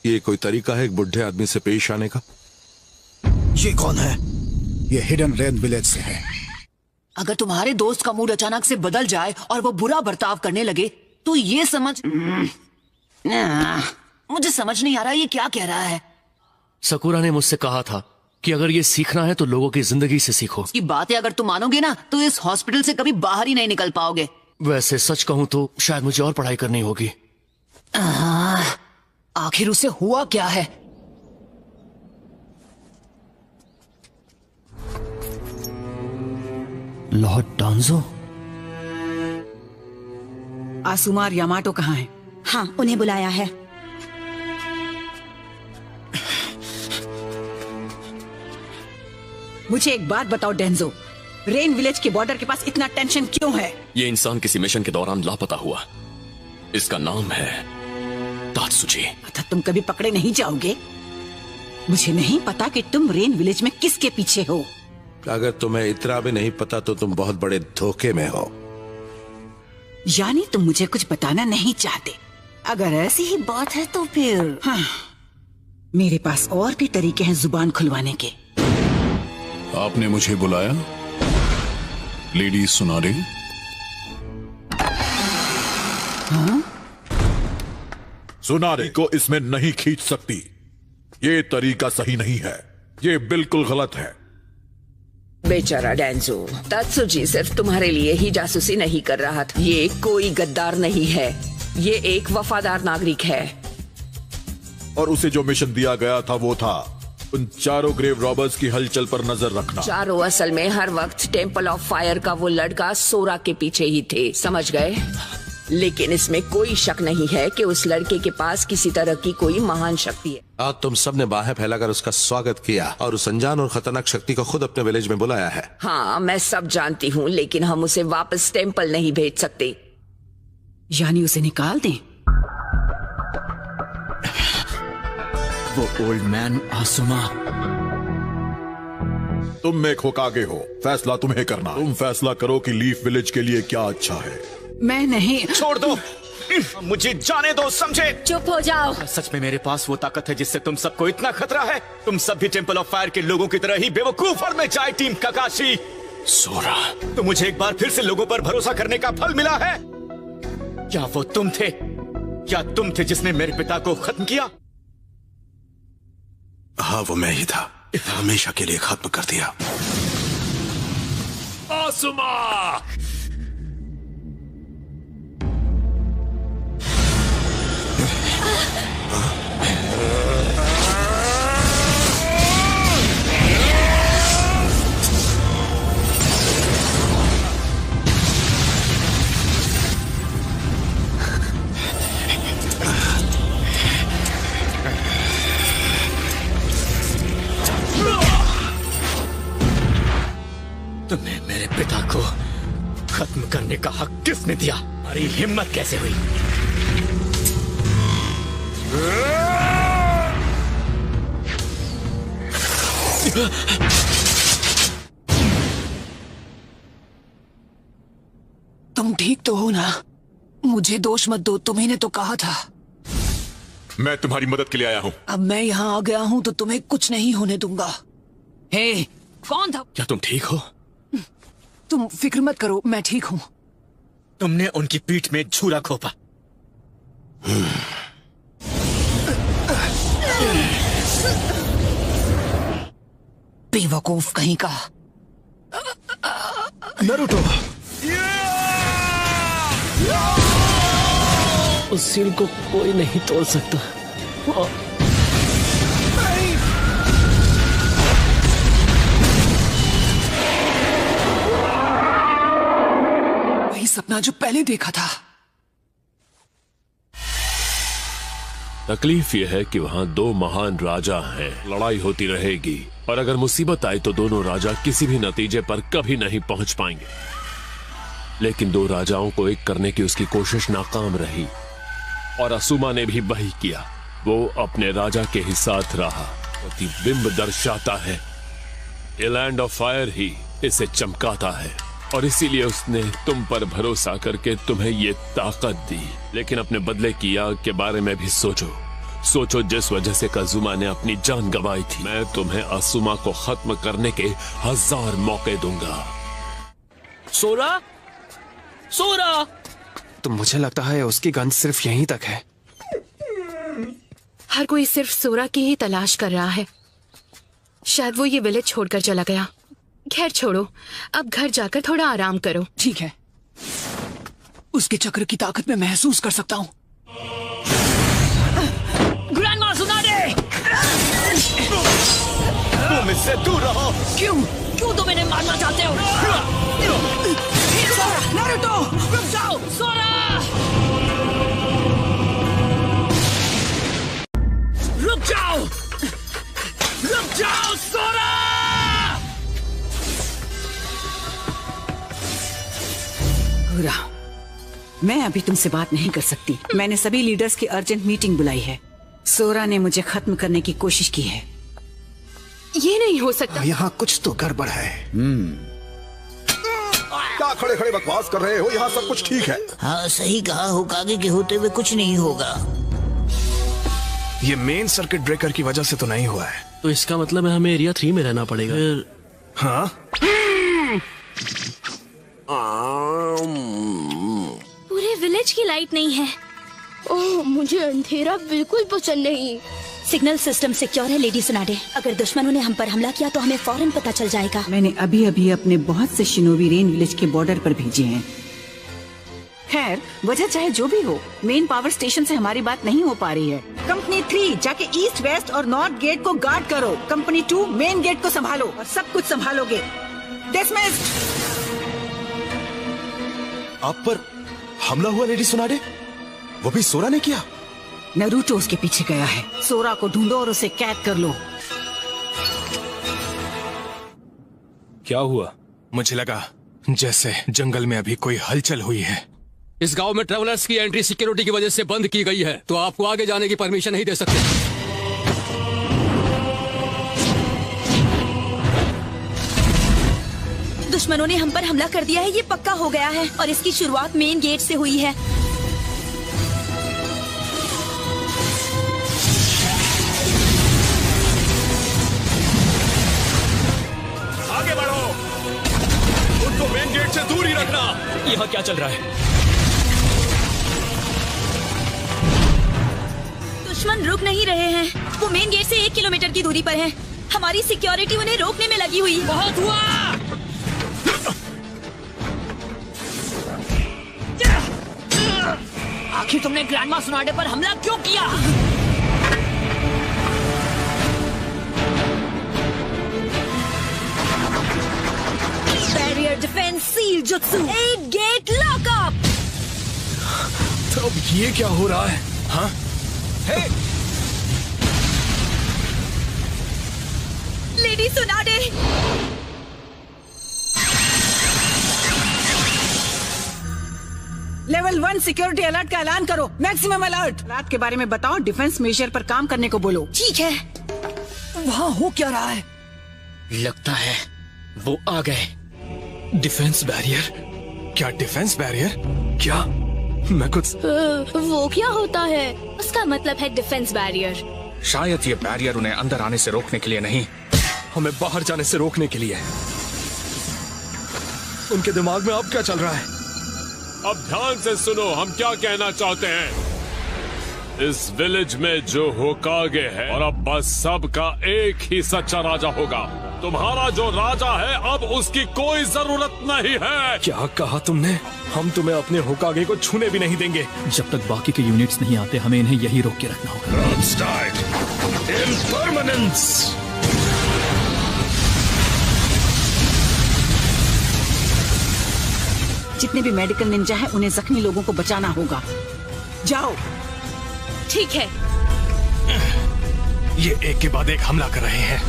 ये कोई तरीका है एक बुढ़े आदमी से पेश आने का? ये कौन है? ये हिडन रेन विलेज से है। अगर तुम्हारे दोस्त का मूड अचानक से बदल जाए और वो बुरा बर्ताव करने लगे तो ये समझ मुझे समझ नहीं आ रहा ये क्या कह रहा है। सकुरा ने मुझसे कहा था कि अगर ये सीखना है तो लोगों की जिंदगी से सीखो। इसकी बातें अगर तुम मानोगे ना तो इस हॉस्पिटल से कभी बाहर ही नहीं निकल पाओगे। वैसे सच कहूं तो शायद मुझे और पढ़ाई करनी होगी। आखिर उसे हुआ क्या है? लॉर्ड डांजो? आसुमा और यामाटो कहाँ हैं? हाँ, उन्हें बुलाया है। मुझे एक बात बताओ डेंजो, रेन विलेज के बॉर्डर के पास इतना टेंशन क्यों है? ये इंसान किसी मिशन के दौरान लापता हुआ। इसका नाम है तात्सुची। अतः तुम कभी पकड़े नहीं जाओगे। मुझे नहीं पता कि तुम रेन विलेज में किसके पीछे हो। अगर तुम्हें इतना भी नहीं पता तो तुम बहुत बड़े धोखे में हो। यानी तुम मुझे कुछ बताना नहीं चाहते। अगर ऐसी ही बात है तो फिर हाँ, मेरे पास और भी तरीके हैं जुबान खुलवाने के। आपने मुझे बुलाया लेडी सुनारे? हाँ? सुनारे को इसमें नहीं खींच सकती। ये तरीका सही नहीं है, ये बिल्कुल गलत है। बेचारा डेंजो, तात्सुजी सिर्फ तुम्हारे लिए ही जासूसी नहीं कर रहा था। ये कोई गद्दार नहीं है, ये एक वफादार नागरिक है। और उसे जो मिशन दिया गया था वो था उन चारों ग्रेव रॉबर्स की हलचल पर नजर रखना। चारों असल में हर वक्त टेम्पल ऑफ फायर का वो लड़का सोरा के पीछे ही थे, समझ गए? लेकिन इसमें कोई शक नहीं है कि उस लड़के के पास किसी तरह की कोई महान शक्ति है। आज तुम सबने बाहें फैलाकर उसका स्वागत किया और उस अनजान और खतरनाक शक्ति को खुद अपने विलेज में बुलाया है। हाँ, मैं सब जानती हूँ, लेकिन हम उसे वापस टेम्पल नहीं भेज सकते। यानी उसे निकाल दें? वो ओल्ड मैन आसुमा। तुम में खोकागे हो, फैसला तुम्हें करना। तुम फैसला करो कि लीफ विलेज के लिए क्या अच्छा है। मैं नहीं। छोड़ दो, मुझे जाने दो, समझे? चुप हो जाओ। सच में मेरे पास वो ताकत है जिससे तुम सबको इतना खतरा है? तुम सब भी टेम्पल ऑफ फायर के लोगों की तरह ही बेवकूफ और मैं जाए टीम काकाशी। सोरा, तो मुझे एक बार फिर से लोगों पर भरोसा करने का फल मिला है। क्या वो तुम थे? क्या तुम थे जिसने मेरे पिता को खत्म किया? हाँ, वो मैं ही था। हमेशा के लिए खत्म कर दिया। आसुमा! तुम्हें मेरे पिता को खत्म करने का हक किसने दिया? तुम्हारी हिम्मत कैसे हुई? तुम ठीक तो हो ना? मुझे दोष मत दो, तुम्ही ने तो कहा था। मैं तुम्हारी मदद के लिए आया हूँ। अब मैं यहाँ आ गया हूँ तो तुम्हें कुछ नहीं होने दूंगा। हे, कौन था? क्या तुम ठीक हो? तुम फिक्र मत करो, मैं ठीक हूँ। तुमने उनकी पीठ में छुरा घोंपा। बेवकूफ कहीं का। नारुतो, उस सील को कोई नहीं तोड़ सकता। वही सपना जो पहले देखा था। तकलीफ यह है कि वहाँ दो महान राजा हैं, लड़ाई होती रहेगी और अगर मुसीबत आई तो दोनों राजा किसी भी नतीजे पर कभी नहीं पहुंच पाएंगे। लेकिन दो राजाओं को एक करने की उसकी कोशिश नाकाम रही और असुमा ने भी वही किया। वो अपने राजा के ही साथ रहा। प्रतिबिंब दर्शाता है, ये लैंड ऑफ फायर ही इसे चमकाता है और इसीलिए उसने तुम पर भरोसा करके तुम्हें ये ताकत दी। लेकिन अपने बदले की आग के बारे में भी सोचो जिस वजह से काजुमा ने अपनी जान गंवाई थी। मैं तुम्हें असुमा को खत्म करने के 1000 मौके दूंगा। सोरा, सोरा! तो मुझे लगता है उसकी गन सिर्फ यहीं तक है। हर कोई सिर्फ सोरा की ही तलाश कर रहा है। शायद वो ये विलेज छोड़कर चला गया। खैर छोड़ो, अब घर जाकर थोड़ा आराम करो। ठीक है, उसके चक्र की ताकत मैं महसूस कर सकता हूँ। ग्रैंडमा सुनाडे! तुम इससे दूर रहो। क्यों तुम इन्हें मारना चाहते हो? नारुतो, रुक जाओ! सोरा! रुक जाओ! रुक जाओ, सोरा! पूरा, मैं अभी तुमसे बात नहीं कर सकती। मैंने सभी लीडर्स की अर्जेंट मीटिंग बुलाई है। सोरा ने मुझे खत्म करने की कोशिश की है। ये नहीं हो सकता। यहाँ कुछ तो गड़बड़ है। क्या खड़े खड़े बकवास कर रहे हो? यहाँ सब कुछ ठीक है। हाँ सही कहा, होकागे के होते हुए कुछ नहीं होगा। ये मेन सर्किट ब्रेकर की वजह से तो नहीं हुआ है। तो इसका मतलब है हमें एरिया 3 में रहना पड़ेगा। हाँ? पूरे विलेज की लाइट नहीं है। ओह, मुझे अंधेरा बिल्कुल पसंद नहीं। सिग्नल सिस्टम सिक्योर है लेडी सुनाडे। अगर दुश्मनों ने हम पर हमला किया तो हमें फौरन पता चल जाएगा। मैंने अभी अभी अपने बहुत से शिनोबी रेन विलेज के बॉर्डर पर भेजे हैं। खैर, वजह चाहे जो भी हो, मेन पावर स्टेशन से हमारी बात नहीं हो पा रही है। कंपनी 3 जाके ईस्ट, वेस्ट और नॉर्थ गेट को गार्ड करो। कंपनी 2 मेन गेट को संभालो और सब कुछ संभालोगे। डिसमिस्ड। आप पर हमला हुआ लेडी सुनाडे? वो भी सोरा ने किया? नारुतो उसके पीछे गया है। सोरा को ढूंढो और उसे कैद कर लो। क्या हुआ? मुझे लगा जैसे जंगल में अभी कोई हलचल हुई है। इस गांव में ट्रैवलर्स की एंट्री सिक्योरिटी की वजह से बंद की गई है, तो आपको आगे जाने की परमिशन नहीं दे सकते। दुश्मनों ने हम पर हमला कर दिया है, ये पक्का हो गया है और इसकी शुरुआत मेन गेट से हुई है। आगे बढ़ो, उनको मेन गेट से दूर ही रखना। यहाँ क्या चल रहा है? दुश्मन रुक नहीं रहे हैं। वो मेन गेट से 1 किलोमीटर की दूरी पर हैं। हमारी सिक्योरिटी उन्हें रोकने में लगी हुई है। बहुत हुआ। आखिर तुमने ग्रैंडमा सुनाडे पर हमला क्यों किया? Barrier defence seal jutsu 8 gate lockup. तो अब ये क्या हो रहा है? हाँ? Hey! Lady Tsunade, level 1 security alert का ऐलान करो। Maximum alert. रात के बारे में बताओ। डिफेंस मेजर पर काम करने को बोलो। ठीक है। वहाँ हो क्या रहा है? लगता है वो आ गए। Defence barrier? क्या डिफेंस बैरियर? क्या? मैं कुछ वो क्या होता है? उसका मतलब है डिफेंस बैरियर। शायद ये बैरियर उन्हें अंदर आने से रोकने के लिए नहीं, हमें बाहर जाने से रोकने के लिए है। उनके दिमाग में अब क्या चल रहा है? अब ध्यान से सुनो, हम क्या कहना चाहते हैं। इस विलेज में जो होकागे है और अब बस सबका एक ही सच्चा राजा होगा। तुम्हारा जो राजा है अब उसकी कोई जरूरत नहीं है। क्या कहा तुमने? हम तुम्हें अपने होकागे को छूने भी नहीं देंगे। जब तक बाकी के यूनिट्स नहीं आते हमें इन्हें यही रोक के रखना होगा। जितने भी मेडिकल निंजा हैं उन्हें जख्मी लोगों को बचाना होगा। जाओ। ठीक है। ये एक के बाद एक हमला कर रहे हैं।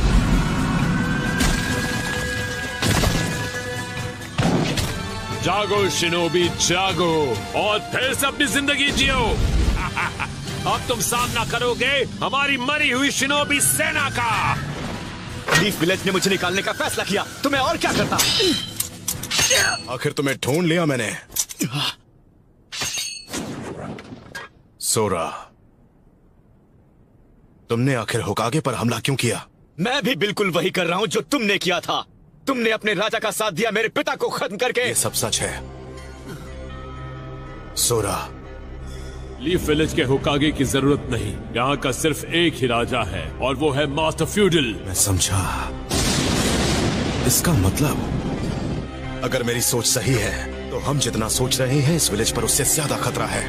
जागो शिनोबी जागो और फिर से अपनी जिंदगी जियो। अब तुम सामना करोगे हमारी मरी हुई शिनोबी सेना का। लीफ विलेज ने मुझे निकालने का फैसला किया तो मैं और क्या करता। आखिर तुम्हें ढूंढ लिया मैंने। सोरा, तुमने आखिर होकागे पर हमला क्यों किया? मैं भी बिल्कुल वही कर रहा हूँ जो तुमने किया था। तुमने अपने राजा का साथ दिया, मेरे पिता को खत्म करके। ये सब सच है सोरा। लीफ विलेज के होकागे की जरूरत नहीं। यहाँ का सिर्फ एक ही राजा है और वो है मास्टर फ्यूडल। मैं समझा। इसका मतलब अगर मेरी सोच सही है तो हम जितना सोच रहे हैं इस विलेज पर उससे ज्यादा खतरा है।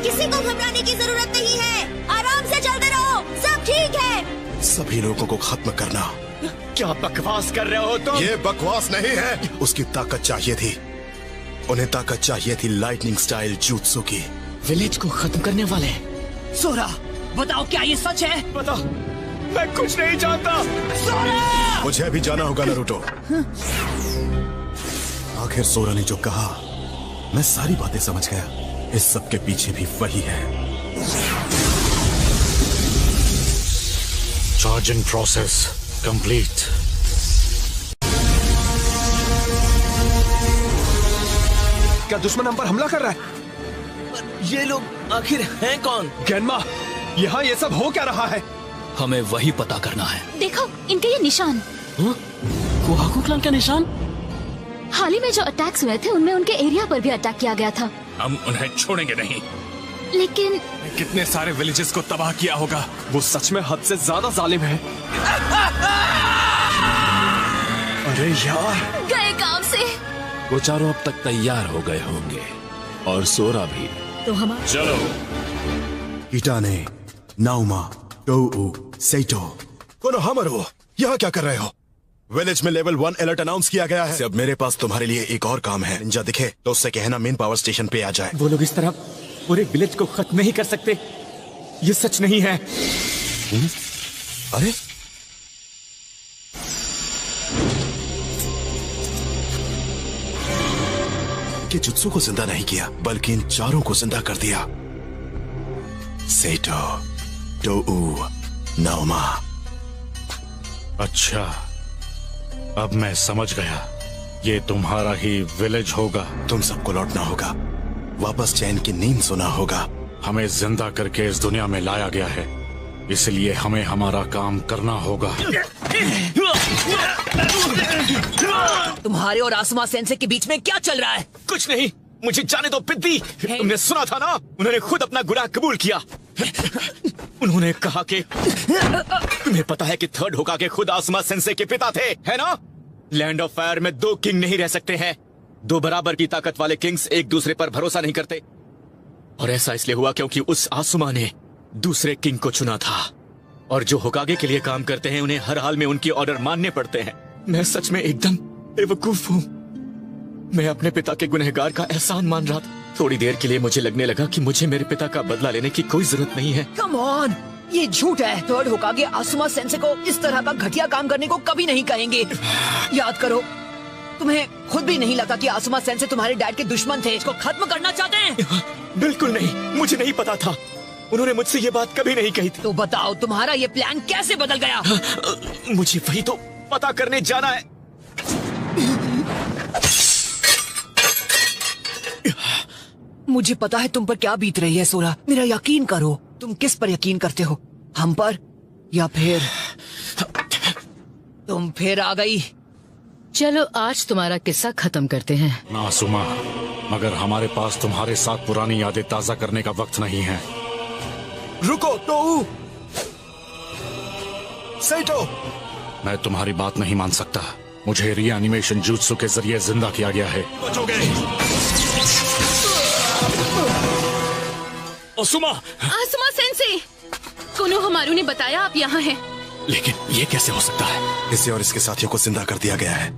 किसी को घबराने की जरूरत नहीं है। आराम से चलते रहो, सब ठीक है। सभी लोगों को खत्म करना। क्या बकवास कर रहे हो तुम? ये बकवास नहीं है। उसकी ताकत चाहिए थी, उन्हें ताकत चाहिए थी लाइटनिंग स्टाइल jutsu की। विलेज को खत्म करने वाले? सोरा, बताओ क्या ये सच है? बताओ, मैं कुछ नहीं जानता। सोरा! मुझे अभी जाना होगा नारुतो। आखिर सोरा ने जो कहा मैं सारी बातें समझ गया। इस सब के पीछे भी वही है। Charging process complete. क्या दुश्मन हम पर हमला कर रहा है? ये लोग आखिर हैं कौन? गेनमा, यहाँ ये सब हो क्या रहा है? हमें वही पता करना है। देखो इनके ये निशान। कोहाकू क्लान का निशान? हाल ही में जो अटैक्स हुए थे उनमें उनके एरिया पर भी अटैक किया गया था। हम उन्हें छोड़ेंगे नहीं। लेकिन कितने सारे विलेजेस को तबाह किया होगा। वो सच में हद से ज्यादा जालिम है। अरे यार, गए काम से। वो चारों अब तक तैयार हो गए होंगे और सोरा भी। तो हमारा चलो। हिटाने, नाउमा, टोऊ, सेइटो, कोनोहामारू, यहाँ क्या कर रहे हो? विलेज में लेवल 1 अलर्ट अनाउंस किया गया है। अब मेरे पास तुम्हारे लिए एक और काम है। निंजा दिखे तो उससे कहना मेन पावर स्टेशन पे आ जाए। वो लोग इस तरह पूरे विलेज को खत्म नहीं कर सकते। ये सच नहीं है। अरे कि जुत्सु को जिंदा नहीं किया बल्कि इन चारों को जिंदा कर दिया। सेइटो, टोऊ, नाओमा। अच्छा, अब मैं समझ गया। ये तुम्हारा ही विलेज होगा। तुम सबको लौटना होगा, वापस चैन की नींद सोना होगा। हमें जिंदा करके इस दुनिया में लाया गया है, इसलिए हमें हमारा काम करना होगा। तुम्हारे और आसमा सेंसे के बीच में क्या चल रहा है? कुछ नहीं, मुझे जाने दो पिद्दी। तुमने सुना था ना, उन्होंने खुद अपना गुनाह कबूल किया। उन्होंने कहा कि तुम्हें पता है कि थर्ड होकागे खुद आसमा सेंसे के पिता थे, है ना? लैंड ऑफ फायर में 2 किंग नहीं रह सकते हैं। 2 बराबर की ताकत वाले किंग्स एक दूसरे पर भरोसा नहीं करते। और ऐसा इसलिए हुआ क्योंकि उस आसमा ने दूसरे किंग को चुना था। और जो होकागे के लिए काम करते हैं उन्हें हर हाल में उनकी ऑर्डर मानने पड़ते हैं। मैं सच में एकदम बेवकूफ हूँ। मैं अपने पिता के गुनहगार का एहसान मान रहा था। थोड़ी देर के लिए मुझे लगने लगा कि मुझे मेरे पिता का बदला लेने की कोई जरूरत नहीं है। कम ऑन, ये झूठ है। थर्ड होकागे आसुमा सेंसे को इस तरह का घटिया काम करने को कभी नहीं कहेंगे। याद करो, तुम्हें खुद भी नहीं लगा कि आसुमा सेंसे तुम्हारे डैड के दुश्मन थे, इसको खत्म करना चाहते हैं? बिल्कुल नहीं, मुझे नहीं पता था। उन्होंने मुझसे ये बात कभी नहीं कही थी। तो बताओ, तुम्हारा ये प्लान कैसे बदल गया? मुझे वही तो पता करने जाना है। मुझे पता है तुम पर क्या बीत रही है सोरा। मेरा यकीन करो। तुम किस पर यकीन करते हो, हम पर या फिर तुम फिर आ गई? चलो आज तुम्हारा किस्सा खत्म करते हैं। ना सुमा, मगर हमारे पास तुम्हारे साथ पुरानी यादें ताजा करने का वक्त नहीं है। रुको टोऊ, सेइटो, मैं तुम्हारी बात नहीं मान सकता। मुझे रीएनिमेशन जुत्सु के जरिए जिंदा किया गया है। बचोगे। ओसुमा सेंसे, कोनोहमारू ने बताया आप यहाँ हैं। लेकिन ये कैसे हो सकता है? इसे और इसके साथियों को जिंदा कर दिया गया है।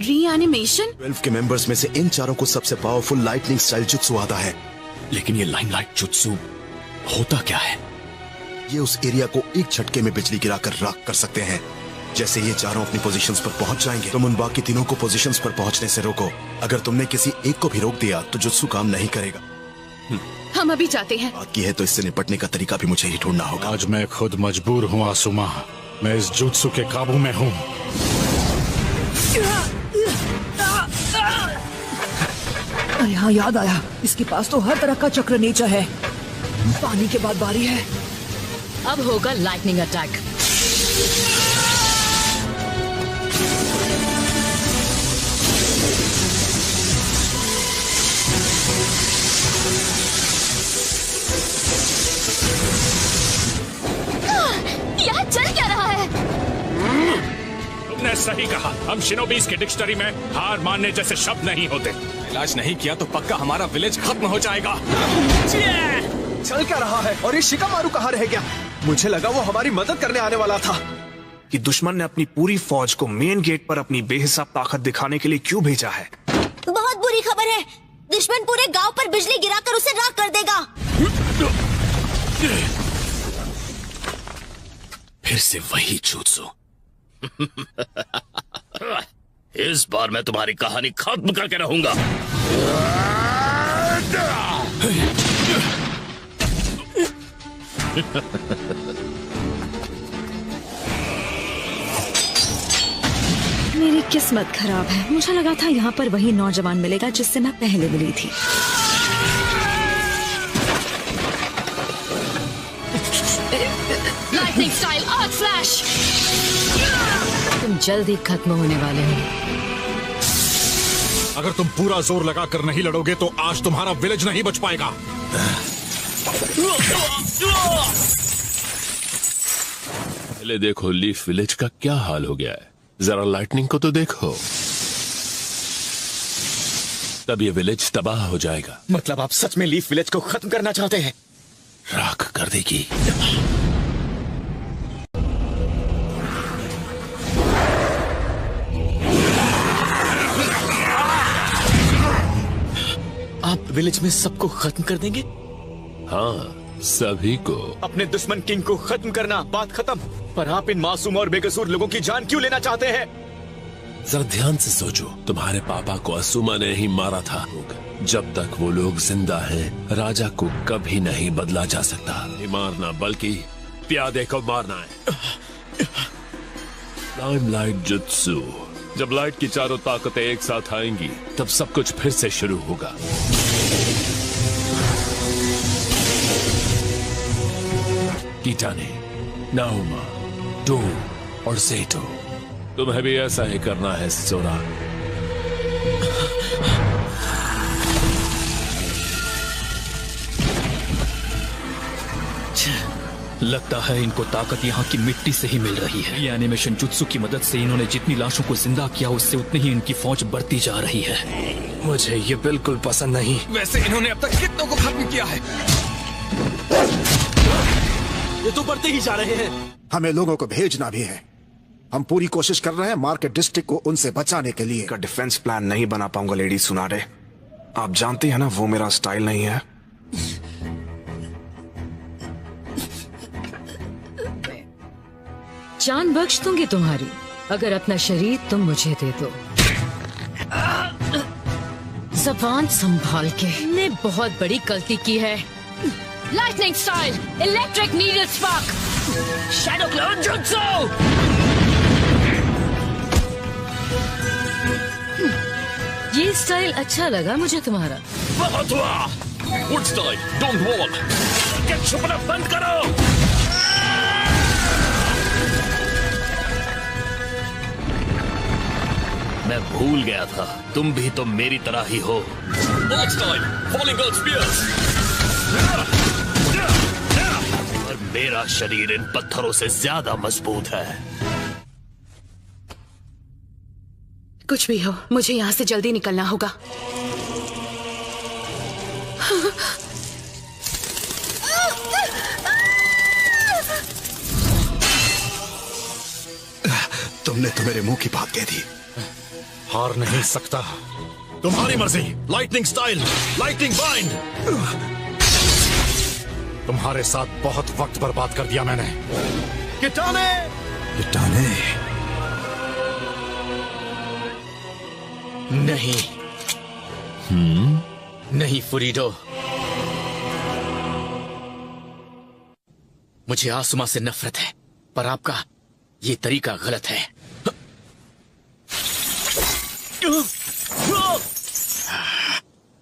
रीएनिमेशन? 12 के मेंबर्स में से इन चारों को सबसे पावरफुल लाइटनिंग स्टाइल जुत्सु आता है। लेकिन ये लाइमलाइट जुत्सु होता क्या है? ये उस एरिया को एक झटके में बिजली गिराकर राख कर सकते हैं। जैसे ये चारों अपनी पोजीशंस पर पहुंच जाएंगे, तुम उन बाकी तीनों को पोजीशंस पर पहुंचने से रोको। अगर तुमने किसी एक को भी रोक दिया तो जुत्सु काम नहीं करेगा। हम अभी जाते हैं। बात की है तो इससे निपटने का तरीका भी मुझे ही ढूंढना होगा। आज मैं खुद मजबूर हूँ आसुमा, मैं इस जुत्सु के काबू में हूँ। यहाँ याद आया, इसके पास तो हर तरह का चक्र नेचर है। पानी के बाद बारी है। अब होगा लाइटनिंग अटैक। यहाँ चल क्या रहा है? तुमने सही कहा, हम शिनोबीज के डिक्शनरी में हार मानने जैसे शब्द नहीं होते। इलाज नहीं किया तो पक्का हमारा विलेज खत्म हो जाएगा। चल क्या रहा है? और ये शिकामारू कहाँ रह गया? मुझे लगा वो हमारी मदद करने आने वाला था। कि दुश्मन ने अपनी पूरी फौज को मेन गेट पर अपनी बेहिसाब ताकत दिखाने के लिए क्यों भेजा है? बहुत बुरी खबर है, दुश्मन पूरे गांव पर बिजली गिराकर उसे राख कर देगा। फिर से वही जुत्सु। इस बार मैं तुम्हारी कहानी खत्म करके रहूंगा। मेरी किस्मत खराब है। मुझे लगा था यहाँ पर वही नौजवान मिलेगा जिससे मैं पहले मिली थी। Lightning style arc flash. तुम जल्द ही खत्म होने वाले हो। अगर तुम पूरा जोर लगाकर नहीं लड़ोगे तो आज तुम्हारा विलेज नहीं बच पाएगा। पहले देखो लीफ विलेज का क्या हाल हो गया है। जरा लाइटनिंग को तो देखो, तब ये विलेज तबाह हो जाएगा। मतलब आप सच में लीफ विलेज को खत्म करना चाहते हैं? राख कर देगी। आप विलेज में सबको खत्म कर देंगे? हाँ, सभी को। अपने दुश्मन किंग को खत्म करना, बात खत्म। पर आप इन मासूम और बेकसूर लोगों की जान क्यों लेना चाहते हैं? जरा ध्यान से सोचो, तुम्हारे पापा को असुमा ने ही मारा था। जब तक वो लोग जिंदा हैं, राजा को कभी नहीं बदला जा सकता। नहीं मारना, बल्कि प्यादे को मारना है। Limelight jutsu. जब लाइट की चारों ताकतें एक साथ आएंगी, तब सब कुछ फिर से शुरू होगा। कीटाने, नाउमा, डो और सेटो, तुम्हें भी ऐसा ही करना है सोरा। लगता है इनको ताकत यहाँ की मिट्टी से ही मिल रही है। ये एनिमेशन जुत्सु की मदद से इन्होंने जितनी लाशों को जिंदा किया, उससे उतनी ही इनकी फौज बढ़ती जा रही है। मुझे ये बिल्कुल पसंद नहीं। वैसे इन्होंने अब तक कितनों को खत्म किया है? ये तो बढ़ते ही जा रहे हैं। हमें लोगों को भेजना भी है। हम पूरी कोशिश कर रहे हैं मार्केट डिस्ट्रिक्ट को उनसे बचाने के लिए। का डिफेंस प्लान नहीं बना पाऊंगा लेडी सुनारे। आप जानते हैं ना, वो मेरा स्टाइल नहीं है। जान बख्श दूंगी तुम्हारी, अगर अपना शरीर तुम मुझे दे दो। ज़बान संभाल के। ने बहुत बड़ी गलती की है। Lightning style, electric needle spark, shadow cloud jutsu. ये स्टाइल अच्छा लगा मुझे तुम्हारा। बहुत हुआ। Wood style, don't walk. क्या छुपना बंद करो। मैं भूल गया था, तुम भी तो मेरी तरह ही हो। और मेरा शरीर इन पत्थरों से ज्यादा मजबूत है। कुछ भी हो, मुझे यहाँ से जल्दी निकलना होगा। तुमने तो मेरे मुंह की बात कह दी। हार नहीं सकता। तुम्हारी मर्जी। Lightning style, lightning bind. तुम्हारे साथ बहुत वक्त बर्बाद कर दिया मैंने। किटाने, किटाने। नहीं। नहीं फुरीडो, मुझे आसुमा से नफरत है, पर आपका ये तरीका गलत है।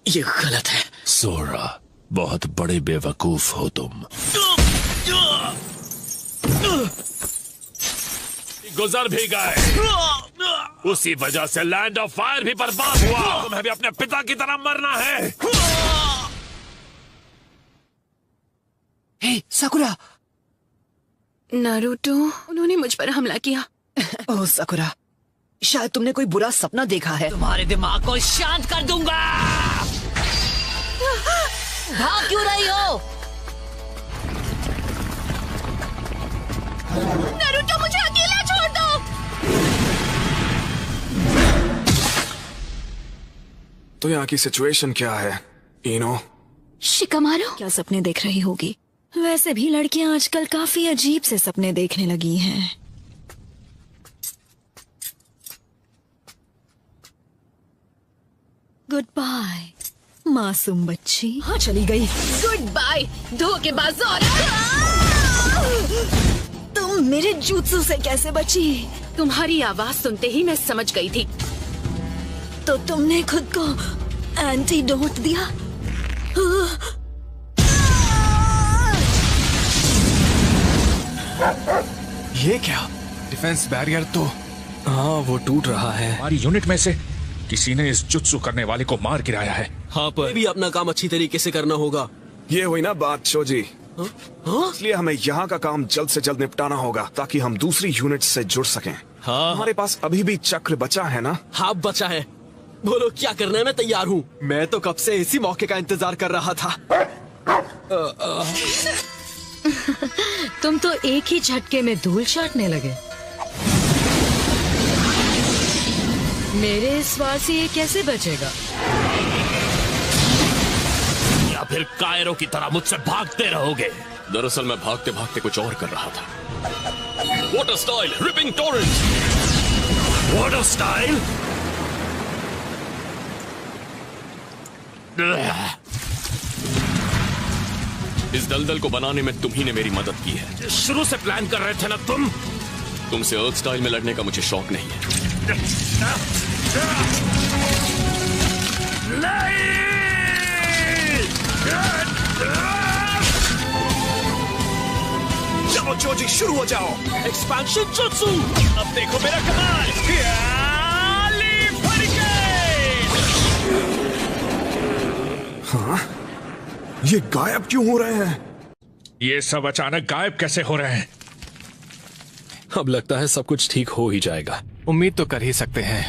ये गलत है। सोरा, बहुत बड़े बेवकूफ हो तुम। गुजर भी गए, उसी वजह से लैंड ऑफ फायर भी बर्बाद हुआ। तुम्हें भी अपने पिता की तरह मरना है। हे साकुरा। नारुतो, उन्होंने मुझ पर हमला किया। ओह साकुरा, शायद तुमने कोई बुरा सपना देखा है। तुम्हारे दिमाग को शांत कर दूंगा। भाग क्यों रही हो? नारुतो, मुझे अकेला छोड़ दो। तो यहाँ की सिचुएशन क्या है, इनो? शिकामारू क्या सपने देख रही होगी? वैसे भी लड़कियां आजकल काफी अजीब से सपने देखने लगी हैं। गुड बाय मासूम बच्ची। हाँ चली गई। गुड बाय धोखेबाज औरत। तुम मेरे जुत्सु से कैसे बची? तुम्हारी आवाज सुनते ही मैं समझ गई थी। तो तुमने खुद को एंटीडोट दिया? ये क्या? डिफेंस बैरियर तो हाँ वो टूट रहा है। हमारी यूनिट में से किसी ने इस जुत्सु करने वाले को मार गिराया है। हाँ पर भी अपना काम अच्छी तरीके से करना होगा। ये हुई ना बात शोजी। इसलिए हमें यहाँ का काम जल्द से जल्द निपटाना होगा ताकि हम दूसरी यूनिट से जुड़ सकें। हाँ हमारे पास अभी भी चक्र बचा है ना? हाँ बचा है। बोलो क्या करना है, मैं तैयार हूँ। मैं तो कब से इसी मौके का इंतजार कर रहा था। तुम तो एक ही झटके में धूल चाटने लगे। मेरे इस वार से ये कैसे बचेगा? या फिर कायरों की तरह मुझसे भागते रहोगे? दरअसल मैं भागते भागते कुछ और कर रहा था। Water style, ripping Torrent. Water style? इस दलदल को बनाने में तुम ही ने मेरी मदद की है। शुरू से प्लान कर रहे थे ना तुम? तुमसे अर्थ स्टाइल में लड़ने का मुझे शौक नहीं है। चलो जोजी शुरू हो जाओ। Expansion jutsu. अब देखो मेरा कमाल। हाँ? ये गायब क्यों हो रहे हैं? ये सब अचानक गायब कैसे हो रहे हैं? अब लगता है सब कुछ ठीक हो ही जाएगा। उम्मीद तो कर ही सकते हैं।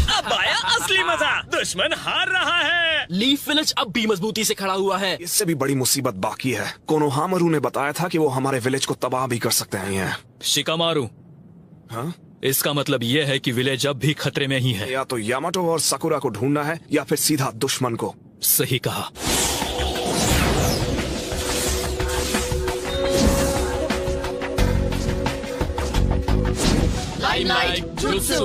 अब आया असली मजा। दुश्मन हार रहा है। लीफ विलेज अब भी मजबूती से खड़ा हुआ है। इससे भी बड़ी मुसीबत बाकी है। कोनोहामारू ने बताया था कि वो हमारे विलेज को तबाह भी कर सकते हैं। शिकामारू, हाँ? इसका मतलब यह है कि विलेज अब भी खतरे में ही है। या तो यामाटो और साकुरा को ढूंढना है या फिर सीधा दुश्मन को। सही कहा। Limelight jutsu.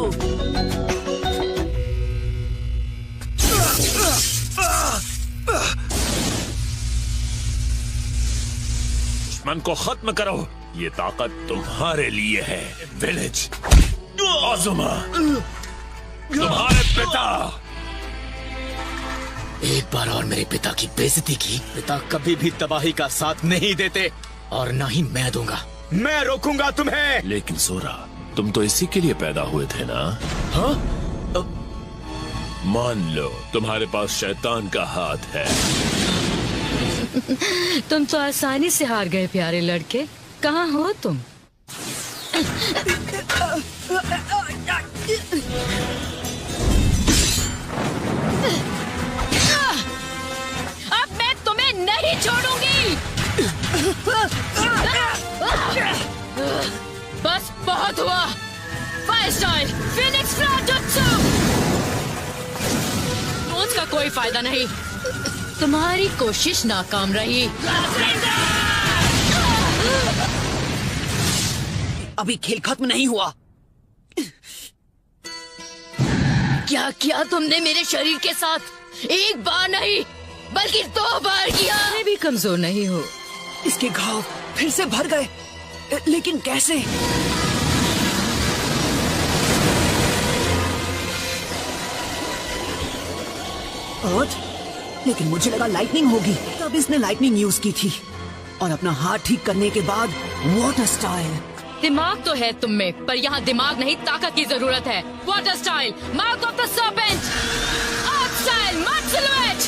दुश्मन को खत्म करो। ये ताकत तुम्हारे लिए है। विलेज आजुमा, तुम्हारे पिता। एक बार और मेरे पिता की बेइज्जती की। पिता कभी भी तबाही का साथ नहीं देते और ना ही मैं दूंगा। मैं रोकूंगा तुम्हें। लेकिन सोरा, तुम तो इसी के लिए पैदा हुए थे ना? हाँ? मान लो तुम्हारे पास शैतान का हाथ है। तुम तो आसानी से हार गए प्यारे लड़के। कहाँ हो तुम? अब मैं तुम्हें नहीं छोड़ूंगी। बस बहुत हुआ। Fire style phoenix flash jutsu. रोज का कोई फायदा नहीं, तुम्हारी कोशिश नाकाम रही। अभी खेल खत्म नहीं हुआ। क्या किया तुमने मेरे शरीर के साथ? एक बार नहीं बल्कि 2 बार किया। मैं भी कमजोर नहीं हो। इसके घाव फिर से भर गए, लेकिन कैसे? अर्थ? लेकिन मुझे लगा लाइटनिंग होगी, तब इसने लाइटनिंग यूज की थी। और अपना हाथ ठीक करने के बाद वाटर स्टाइल। दिमाग तो है तुम में, पर यहाँ दिमाग नहीं ताकत की जरूरत है। Water style, mouth of the serpent. Earth style, mud silhouette.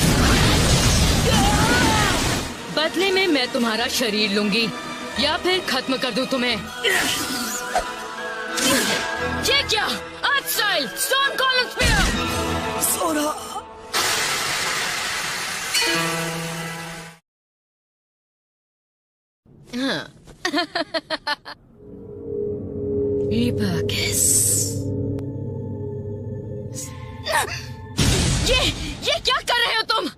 बदले में मैं तुम्हारा शरीर लूंगी या फिर खत्म कर दूं तुम्हें। ये क्या? अर्थ स्टाइल, स्टोन कोल्ड स्पीयर। सोरा। ये क्या कर रहे हो तुम?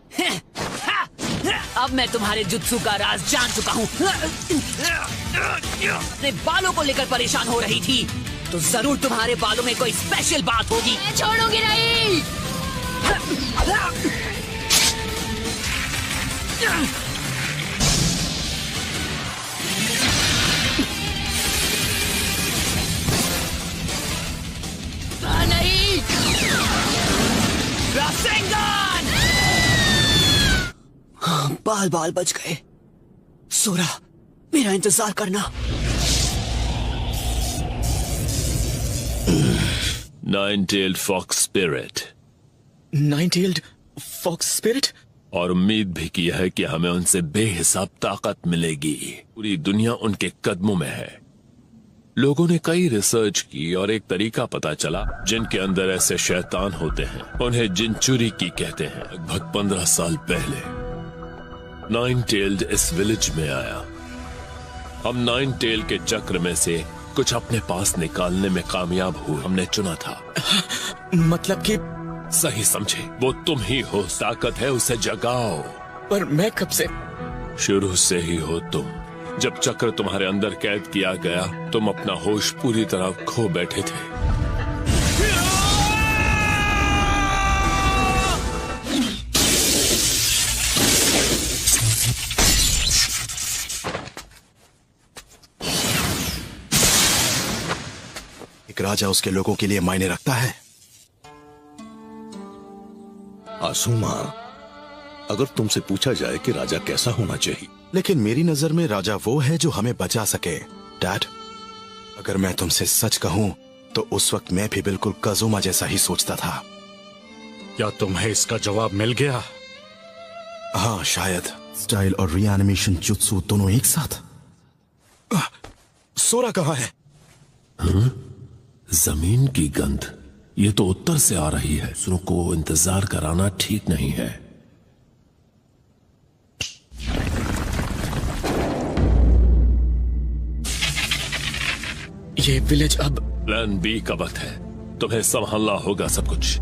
अब मैं तुम्हारे जुत्सु का राज जान चुका हूँ। अपने बालों को लेकर परेशान हो रही थी, तो जरूर तुम्हारे बालों में कोई स्पेशल बात होगी। मैं छोड़ूंगी नहीं। नहीं। रासेंगन! बाल बाल बच गए। सोरा, मेरा इंतजार करना। Nine tailed fox spirit. Nine tailed fox spirit? और उम्मीद भी की है कि हमें उनसे बेहिसाब ताकत मिलेगी। पूरी दुनिया उनके कदमों में है। लोगों ने कई रिसर्च की और एक तरीका पता चला, जिनके अंदर ऐसे शैतान होते हैं, उन्हें जिनचुरी की कहते हैं। लगभग 15 साल पहले नाइन-टेल्ड इस विलेज में आया। हम नाइन-टेल के चक्र में से कुछ अपने पास निकालने में कामयाब हुए। हमने चुना था। मतलब कि? सही समझे, वो तुम ही हो। ताकत है, उसे जगाओ। पर मैं कब से? शुरू से ही हो तुम। जब चक्र तुम्हारे अंदर कैद किया गया, तुम अपना होश पूरी तरह खो बैठे थे। एक राजा उसके लोगों के लिए मायने रखता है। आसुमा, अगर तुमसे पूछा जाए कि राजा कैसा होना चाहिए, लेकिन मेरी नजर में राजा वो है जो हमें बचा सके। डैड, अगर मैं तुमसे सच कहूं तो उस वक्त मैं भी बिल्कुल काजुमा जैसा ही सोचता था। क्या तुम्हें इसका जवाब मिल गया? हाँ, शायद। स्टाइल और रीएनिमेशन जुत्सु दोनों एक साथ। सोरा कहाँ है? जमीन की गंध, ये तो उत्तर से आ रही है। दूसरों को इंतजार कराना ठीक नहीं है। ये विलेज अब प्लान बी का वक्त है। तुम्हें संभालना होगा सब कुछ।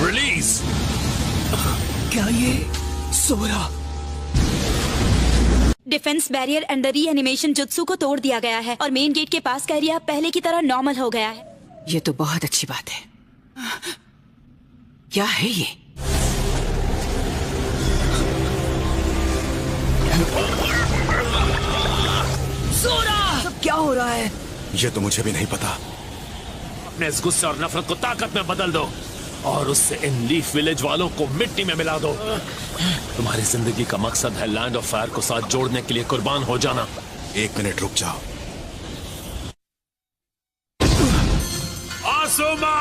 रिलीज। क्या ये Sora? Defence barrier and the reanimation jutsu को तोड़ दिया गया है और मेन गेट के पास का एरिया पहले की तरह नॉर्मल हो गया है। ये तो बहुत अच्छी बात है। क्या है ये? सोरा! सब क्या हो रहा है? ये तो मुझे भी नहीं पता। अपने इस गुस्से और नफरत को ताकत में बदल दो और उससे इन लीफ विलेज वालों को मिट्टी में मिला दो। तुम्हारी जिंदगी का मकसद है लैंड ऑफ फायर को साथ जोड़ने के लिए कुर्बान हो जाना। 1 मिनट रुक जाओ। आसुमा!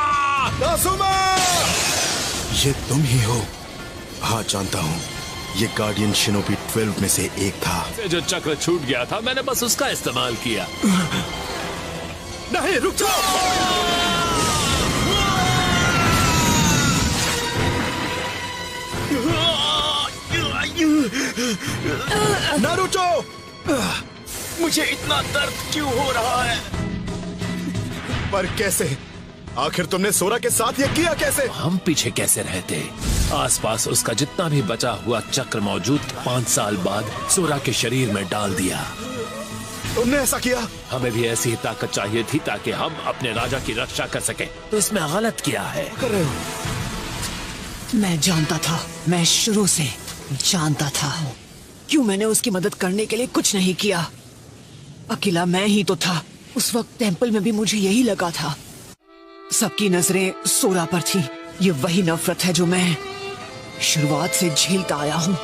आसुमा! ये तुम ही हो? हाँ, जानता हूँ। ये गार्डियन शिनोबी 12 में से एक था। जो चक्र छूट गया था मैंने बस उसका इस्तेमाल किया। नहीं, रुक जाओ। नारुतो! मुझे इतना दर्द क्यों हो रहा है? पर कैसे? आखिर तुमने सोरा के साथ ये किया कैसे? हम पीछे कैसे रहते? आसपास उसका जितना भी बचा हुआ चक्र मौजूद 5 साल बाद सोरा के शरीर में डाल दिया। तुमने ऐसा किया? हमें भी ऐसी ही ताकत चाहिए थी ताकि हम अपने राजा की रक्षा कर सके। तो इसमें गलत क्या है? कर रहे हो। मैं जानता था, मैं शुरू से जानता था। क्यों मैंने उसकी मदद करने के लिए कुछ नहीं किया? अकेला मैं ही तो था। उस वक्त टेंपल में भी मुझे यही लगा था। सबकी नजरें सोरा पर थी। ये वही नफरत है जो मैं शुरुआत से झेलता आया हूँ।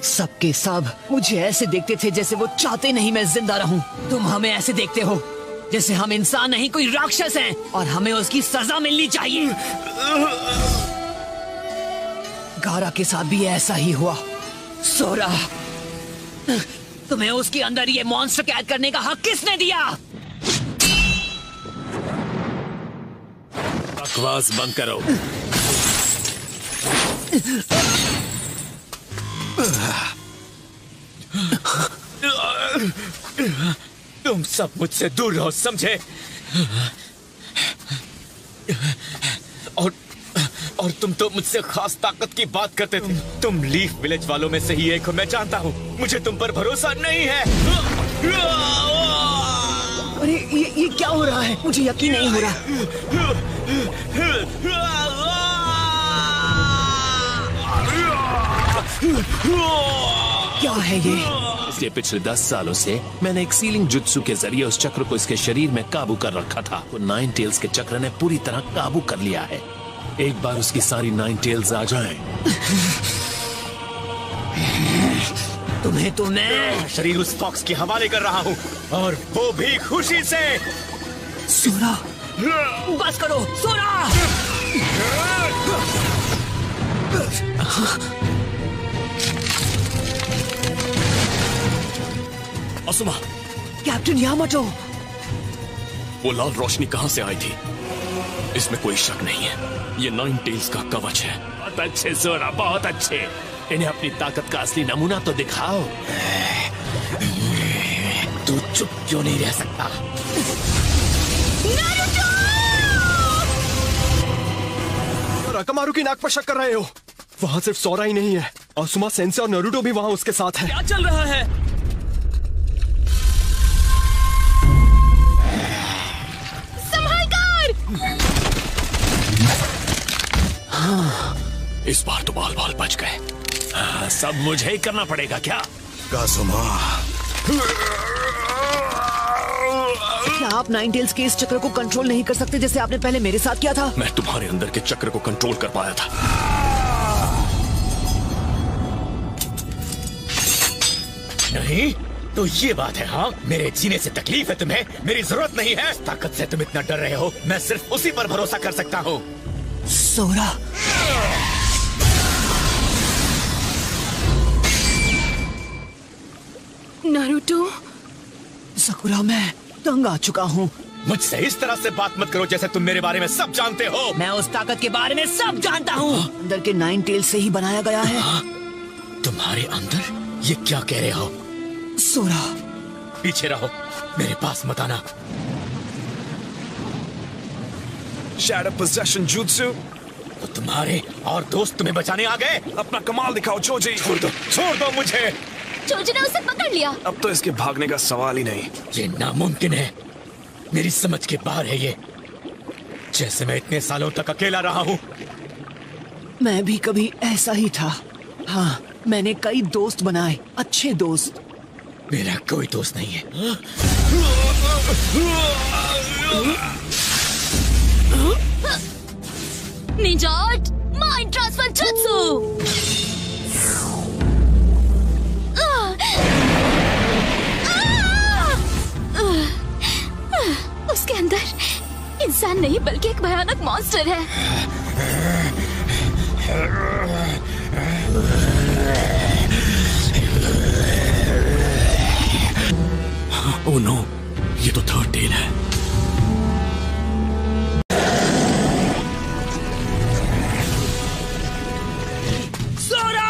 सबके सब मुझे ऐसे देखते थे जैसे वो चाहते नहीं मैं जिंदा रहूं। तुम हमें ऐसे देखते हो जैसे हम इंसान नहीं कोई राक्षस हैं और हमें उसकी सजा मिलनी चाहिए। गारा के साथ भी ऐसा ही हुआ। सोरा, तुम्हें उसके अंदर ये मॉन्स्टर कैद करने का हक किसने दिया? बकवास बंद करो। तुम सब मुझसे दूर रहो, समझे? और तुम तो मुझसे खास ताकत की बात करते थे। तुम लीफ विलेज वालों में से ही एक हो, मैं जानता हूँ। मुझे तुम पर भरोसा नहीं है। अरे ये क्या हो रहा है? मुझे यकीन नहीं हो रहा। क्या है ये? इसलिए पिछले 10 सालों से मैंने एक सीलिंग जुत्सु के जरिए उस चक्र को इसके शरीर में काबू कर रखा था। वो 9 टेल्स के चक्र ने पूरी तरह काबू कर लिया है। एक बार उसकी सारी 9 टेल्स आ जाएं। तुम्हें तो मैं शरीर उस फॉक्स के हवाले कर रहा हूँ, और वो भी खुशी से। सोरा, बस करो सोरा। असुमा, कैप्टन यामाटो। वो लाल रोशनी कहां से आई थी? इसमें कोई शक नहीं है, ये 9 टेल्स का कवच है। बहुत अच्छे सोरा, बहुत अच्छे। इन्हें अपनी ताकत का असली नमूना तो दिखाओ। तू चुप क्यों नहीं रह सकता? रकमारू की नाक पर शक कर रहे हो? वहाँ सिर्फ सोरा ही नहीं है, असुमा सेंसे और नारुतो भी वहाँ उसके साथ है। क्या चल रहा है? इस बार तो बाल बाल बच गए। सब मुझे ही करना पड़ेगा क्या? कासुमा, क्या आप 9 टेल्स के इस चक्र को कंट्रोल नहीं कर सकते जैसे आपने पहले मेरे साथ किया था? मैं तुम्हारे अंदर के चक्र को कंट्रोल कर पाया था। नहीं तो ये बात है? हाँ, मेरे जीने से तकलीफ है तुम्हें? मेरी जरूरत नहीं है। ताकत से तुम इतना डर रहे हो, मैं सिर्फ उसी पर भरोसा कर सकता हूँ। सोरा, नारुतो, सकुरा, मैं तंग आ चुका हूँ। मुझसे इस तरह से बात मत करो जैसे तुम मेरे बारे में सब जानते हो। मैं उस ताकत के बारे में सब जानता हूँ। अंदर के 9 टेल्स से ही बनाया गया है। तुम्हारे अंदर? ये क्या कह रहे हो? सोरा, पीछे रहो, मेरे पास मत आना। Shadow possession jutsu. तो तुम्हारे और दोस्त तुम्हें बचाने आ गए? अपना कमाल दिखाओ चोजी। छोड़ दो मुझे। चोजी ने उसे पकड़ लिया। अब तो इसके भागने का सवाल ही नहीं। ये नामुमकिन है, मेरी समझ के बाहर है ये। जैसे मैं इतने सालों तक अकेला रहा हूँ। मैं भी कभी ऐसा ही था। हाँ, मैंने कई दोस्त बनाए, अच्छे दोस्त। मेरा कोई दोस्त नहीं है। निजाट, माइंड ट्रांसफर जुत्सु। उसके अंदर इंसान नहीं बल्कि एक भयानक मॉन्स्टर है। ओह नो, ये तो थर्ड टेल है। सोरा!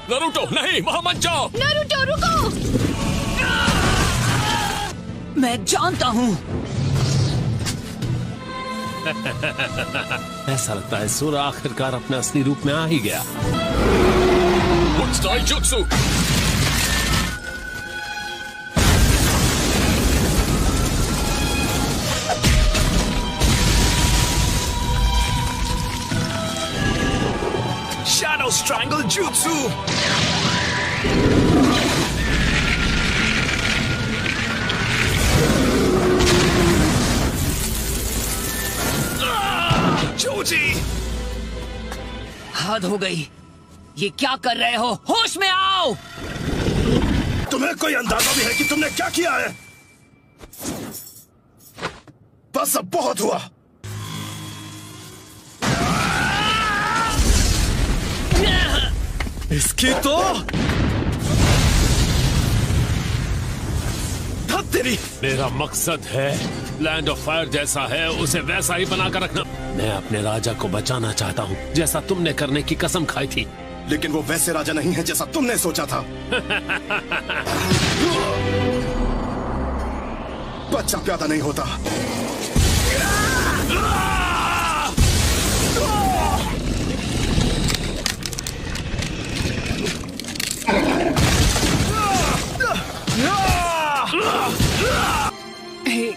नारुतो नहीं, वहां मत जाओ। नारुतो रुको। मैं जानता हूँ। ऐसा लगता है सोरा आखिरकार अपने असली रूप में आ ही गया। Jutsu. Shadow Strangle Jutsu! Joji! हद हो गई। ये क्या कर रहे हो? होश में आओ! तुम्हें कोई अंदाजा भी है कि तुमने क्या किया है? बस अब बहुत हुआ। इसकी तो तेरी। मेरा मकसद है लैंड ऑफ फायर जैसा है उसे वैसा ही बनाकर रखना। मैं अपने राजा को बचाना चाहता हूँ, जैसा तुमने करने की कसम खाई थी। लेकिन वो वैसे राजा नहीं है जैसा तुमने सोचा था। बच्चा पैदा नहीं होता।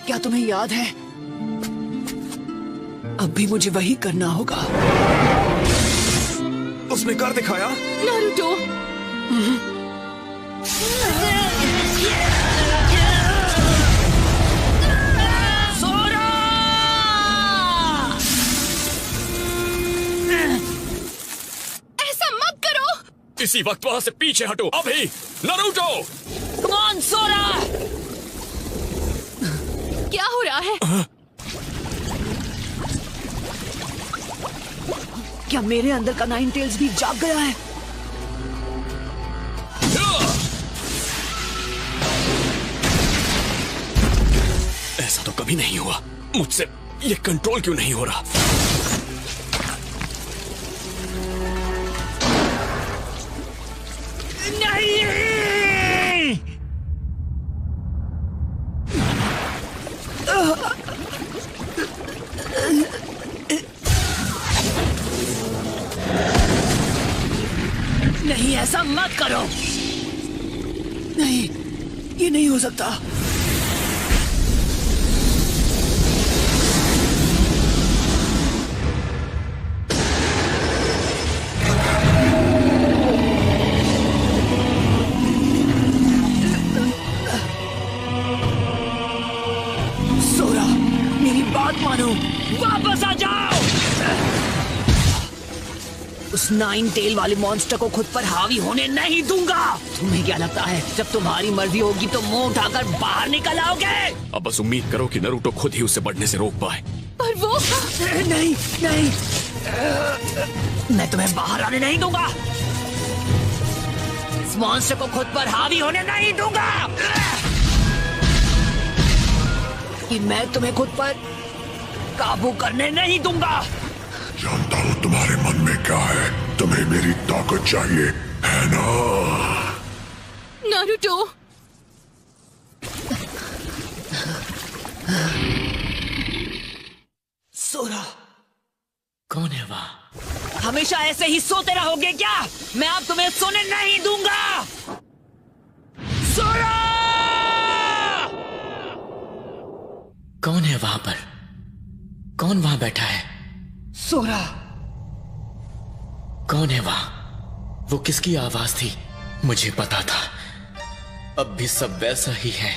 क्या तुम्हें याद है? अब भी मुझे वही करना होगा। उसने कर दिखाया। नारुतो। सोरा! ऐसा मत करो। इसी वक्त वहां से पीछे हटो अभी। नारुतो! कम ऑन सोरा! क्या हो रहा है? क्या मेरे अंदर का नाइन टेल्स भी जाग गया है? ऐसा तो कभी नहीं हुआ। मुझसे ये कंट्रोल क्यों नहीं हो रहा? नहीं, ऐसा मत करो। नहीं, ये नहीं हो सकता। सोरा, मेरी बात मानो। वापस आ जाओ। उस नाइन टेल वाले मॉन्स्टर को खुद पर हावी होने नहीं दूंगा। तुम्हें क्या लगता है जब तुम्हारी मर्जी होगी तो मुंह उठाकर बाहर निकल आओगे? अब बस उम्मीद करो कि नारुतो खुद ही उसे बढ़ने से रोक पाए। पर वो नहीं, नहीं, मैं तुम्हें बाहर आने नहीं दूंगा। इस मॉन्स्टर को खुद पर हावी होने नहीं दूंगा। कि मैं तुम्हें खुद पर काबू करने नहीं दूंगा। जानता हूँ तुम्हारे मन में क्या है। तुम्हें मेरी ताकत चाहिए, है ना? नारुतो। सोरा। कौन है वहाँ? हमेशा ऐसे ही सोते रहोगे क्या? मैं अब तुम्हें सोने नहीं दूंगा। सोरा! कौन है वहां पर? कौन वहां बैठा है? सोरा। कौन है वहां? वो किसकी आवाज थी? मुझे पता था। अब भी सब वैसा ही है।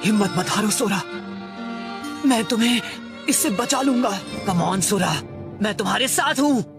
हिम्मत मत हारो सोरा। मैं तुम्हें इससे बचा लूंगा। कम ऑन सोरा, मैं तुम्हारे साथ हूँ।